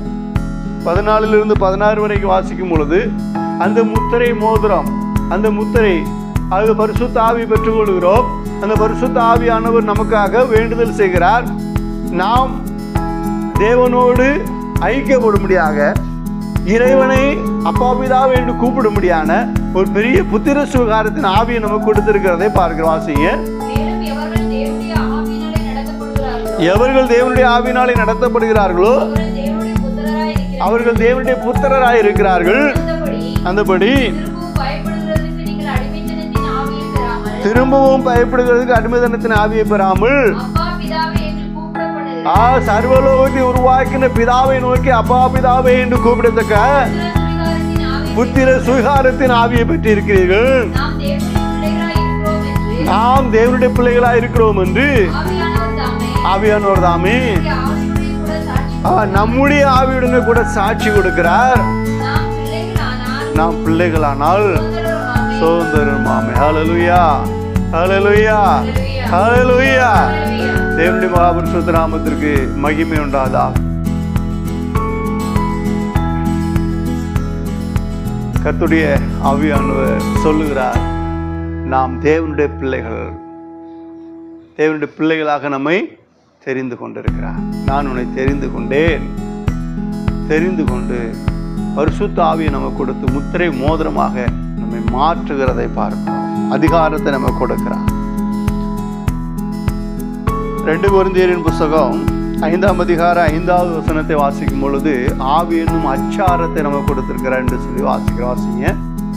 14 - 16 வரைக்கும் வாசிக்கும் பொழுது, அந்த முத்திரை மோதிரம், அந்த முத்திரை, அது பரிசுத்த ஆவி பெற்றுக் கொள்கிறோம். அந்த பரிசுத்த ஆவியானவர் நமக்காக வேண்டுதல் செய்கிறார். நாம் தேவனோடு ஐக்கியப்படும்படியாக, இறைவனை அப்பா பிதாவே என்று கூப்பிடும்படியான ஒரு பெரிய புத்திர சுகாரத்தின் ஆவியை நமக்கு கொடுத்திருக்கிறதை பார்க்கிறோம். வாசிங்க. எவர்கள் தேவனுடைய ஆவியினாலே நடத்தப்படுகிறார்களோ அவர்கள் தேவனுடைய புத்திரராய் இருக்கிறார்கள். அந்தபடி திரும்பவும் பயப்படுகிறதுக்கு அடிமைத்தனத்தின் ஆவியை பெறாமல் சர்வலோகத்தை உருவாக்கின பிதாவை நோக்கி அப்பா பிதாவை என்று கூப்பிடத்தக்க புத்திர சுகாரத்தின் ஆவியை பெற்று இருக்கிறீர்கள். நாம் தேவனுடைய பிள்ளைகளாய் இருக்கிறோம் என்று ஆவியானவர் தாமே நம்முடைய ஆவியுடன் கூட சாட்சி கொடுக்கிறார். நாம் பிள்ளைகளானால் சுதந்திரமாமே. ஹல்லேலூயா, ஹல்லேலூயா, ஹல்லேலூயா. தேவனுடைய மகாபரிசுத்த நாமத்திற்கு மகிமை உண்டாதாக. கர்த்தருடைய ஆவியானவர் சொல்லுகிறார், நாம் தேவனுடைய பிள்ளைகள், தேவனுடைய பிள்ளைகளாக நம்மை தெரிந்து கொண்டிருக்கிறார். நான் உன்னை தெரிந்து கொண்டேன், தெரிந்து கொண்டு பரிசுத்த ஆவியை நமக்கு கொடுத்து முத்திரை மோதிரமாக நம்மை மாற்றுகிறதை பார்க்கிறோம். அதிகாரத்தை நம்ம கொடுக்கிறார். 2 கொரிந்தியரின் புஸ்தகம் 5ஆம் அதிகாரம் 5வது வசனத்தை வாசிக்கும் பொழுது ஆவி என்னும் அச்சாரத்தை நம்ம கொடுத்திருக்கிறார் என்று சொல்லி வாசிக்கிறோம். வாசிங்க.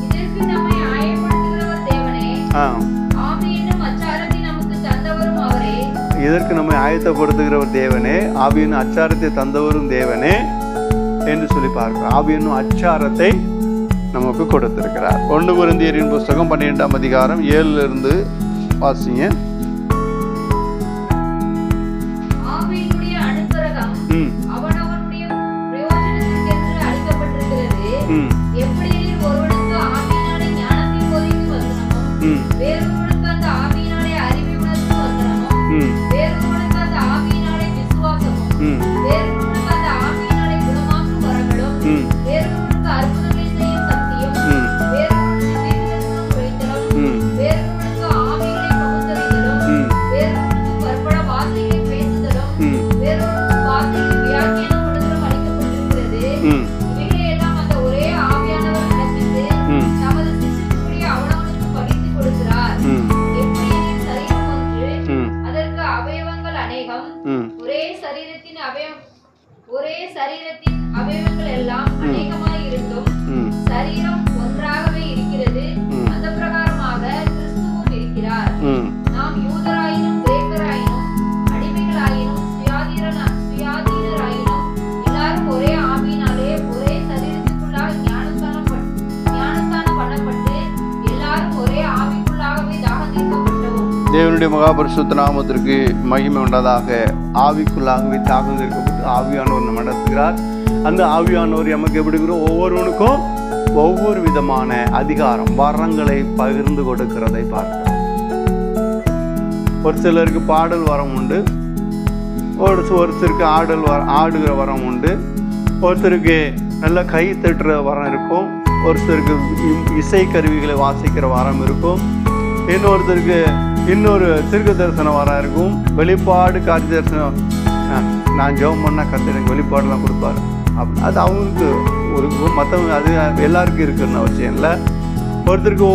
இதற்கு நம்மை ஆயப்படுத்துகிறவர் தேவனே, ஆவி என்னும் அச்சாரத்தை நமக்கு தந்தவரும் அவரே.
இதற்கு நம்மை ஆயத்தப்படுத்துகிறவர் தேவனே, ஆவி என்னும் அச்சாரத்தை தந்தவரும் தேவனே என்று சொல்லி பார்க்கிறோம். ஆவி என்னும் அச்சாரத்தை நமக்கு கொடுத்திருக்கிறார். 1 கொரிந்தியரின் புஸ்தகம் 12ஆம் அதிகாரம் 7 வாசிங்க.
ஆவியினுடைய அனுக்கிரகம் அவனவனுடைய பிரயோஜனத்திற்கென்று அளிக்கப்பட்டிருக்கிறது. எப்படியெனில் ஒருவனுக்கு ஆவியினாலே ஞானத்தை போதிக்கும் வசனமும், வேறொருவனுக்கு அந்த ஆவியினாலே அறிவை உணர்த்தும் வசனமும், வேறொருவனுக்கு அந்த ஆவியினாலே விசுவாசமும், வேறொருவனுக்கு அந்த ஆவியினாலே குணமாக்கும் வரங்களும், வேறொருவனுக்கு அற்புதங்களை செய்யும் சக்தியும், வேறொருவனுக்கு தீர்க்கதரிசனம் உரைத்தலும், வேறொருவனுக்கு ஆவிகளை பகுத்தறிதலும், வேறொருவனுக்கு பற்பல வார்த்தைகளை பேசுதலும், வேறொருவனுக்கு வார்த்தைகளை வியாக்கியானம் பண்ணுதலும் அளிக்கப்பட்டிருக்கிறது. இவைகளை எல்லாம் அந்த ஒரே ஆவியானவர் நடப்பித்து தமது சித்தத்தின்படி அவனவனுக்கு பகிர்ந்து கொடுக்கிறார். எப்படியெனில் சரீரம் ஒன்று, அதற்கு அவயவங்கள் அநேகம், ஒரே சரீரத்தின் அவயவங்கள் எல்லாம் அநேகமாய் இருந்தும் சரீரம் ஒன்றாகவே இருக்கிறது. அந்த பிரகாரமாக கிறிஸ்துவும் இருக்கிறார். நாம் யூதராயினும் கிரேக்கராயினும் அடிமைகளாயினும் சுயாதீனராயினும் எல்லாரும் ஒரே ஆவியினாலே ஒரே சரீரத்துக்குள்ளாக ஞானஸ்தானம் பண்ணப்பட்டு எல்லாரும் ஒரே ஆவிக்குள்ளாகவே தாகம் தீர்க்கப்பட்டோம்.
தேவனுடைய மகாபரிசுத்த நாமத்திற்கு மகிமை உண்டதாக. ஆவிக்குள்ளாகவே தாகம் தீர்க்கப்பட்டு ஆவியானவர் நம்ம நடத்துகிறார். அந்த ஆவியானவர் நமக்கு எப்படி ஒவ்வொருவனுக்கும் ஒவ்வொரு விதமான அதிகாரம் வரங்களை பகிர்ந்து கொடுக்கிறதை பார்க்கிறோம். ஒரு சிலருக்கு பாடல் வரம் உண்டு, ஒருத்தருக்கு ஆடுகிற வரம் உண்டு, ஒருத்தருக்கு நல்ல கை தட்டுற வரம் இருக்கும், ஒருத்தருக்கு இசை கருவிகளை வாசிக்கிற வரம் இருக்கும், இன்னொருத்தருக்கு இன்னொரு தீர்க்க தரிசன வரம் இருக்கும், வெளிப்பாடு காட்சி தரிசனம். நான் ஜெபம் பண்ணால் கர்த்தர் எனக்கு வெளிப்பாடுலாம் கொடுப்பாரு. அது அவங்களுக்கு ஒரு மற்றவங்க அது எல்லாருக்கும் இருக்குன்னு அவசியம் இல்லை. ஒருத்தருக்கு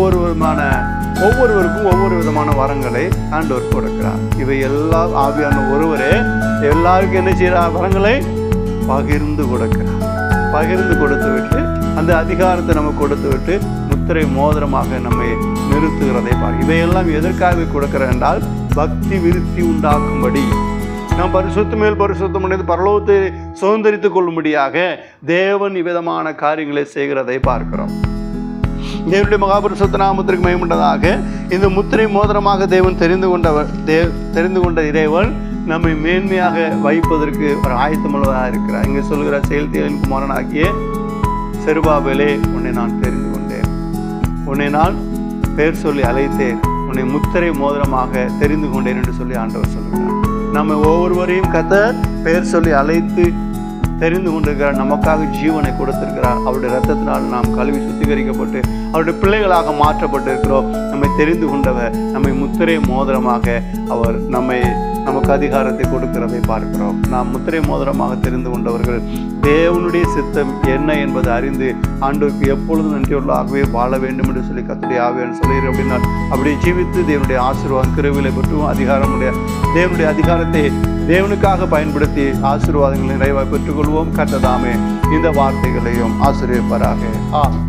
ஒவ்வொருவருக்கும் ஒவ்வொரு விதமான வரங்களை ஆண்டவர் கொடுக்கிறார். இவை எல்லாம் ஆவியான ஒருவரே எல்லாருக்கும் என்ன செய்கிறார்? வரங்களை பகிர்ந்து கொடுக்கிறார். பகிர்ந்து கொடுத்து விட்டு அந்த அதிகாரத்தை நம்ம கொடுத்து விட்டு முத்திரை மோதிரமாக நம்மை நிறுத்துகிறதை பார். இவையெல்லாம் எதற்காக கொடுக்கிறார் என்றால் பக்தி விருத்தி உண்டாக்கும்படி, நாம் பரிசுத்த மேல் பரிசுத்தம் அடைந்து பரலோகத்தை சுதந்திரித்துக் கொள்ளும்படியாக தேவன் இவ்விதமான காரியங்களை செய்கிறதை பார்க்கிறோம். தேவனுடைய மகாபரிசுத்த நாமத்திற்கு மகிமையுண்டதாக. இந்த முத்திரை மோதிரமாக தேவன் தெரிந்து கொண்ட இறைவன் நம்மை மேன்மையாக வைப்பதற்கு ஒரு ஆயத்தமுள்ளதாக இருக்கிறார். இங்கே சொல்கிற செயல்தியலின் குமாரனாகிய செருபாபேலே, உன்னை நான் தெரிந்து கொண்டேன், உன்னை நான் பெயர் சொல்லி அழைத்தேன், உன்னை முத்திரை மோதிரமாக தெரிந்து கொண்டேன் என்று சொல்லி ஆண்டவர் சொல்கிறார். நம்ம ஒவ்வொருவரையும் கர்த்தர் பெயர் சொல்லி அழைத்து தெரிந்து கொண்டிருக்கிறார். நமக்காக ஜீவனை கொடுத்திருக்கிறார். அவருடைய இரத்தத்தினால் நாம் கழுவி சுத்திகரிக்கப்பட்டு அவருடைய பிள்ளைகளாக மாற்றப்பட்டிருக்கிறோம். நம்மை தெரிந்து கொண்டவர் நம்மை முத்திரை மோதிரமாக அவர் நமக்கு அதிகாரத்தை கொடுக்கிறதை பார்க்கிறோம். நாம் முத்திரை மோதிரமாக தெரிந்து கொண்டவர்கள் தேவனுடைய சித்தம் என்ன என்பதை அறிந்து ஆண்டவருக்கு எப்பொழுதும் நன்றியுள்ளதாகவே வாழ வேண்டும் என்று சொல்லி கர்த்தருடைய ஆவியானவர் சொல்கிறார். அப்படின்னா அப்படியே ஜீவித்து தேவனுடைய ஆசீர்வாதம் கிருபையிலே பெற்றும் தேவனுடைய அதிகாரத்தை தேவனுக்காக பயன்படுத்தி ஆசீர்வாதங்களை நிறைவாக பெற்றுக்கொள்வோம். கர்த்தர் தாமே இந்த வார்த்தைகளையும் ஆசீர்வதிப்பாராக. ஆமென்.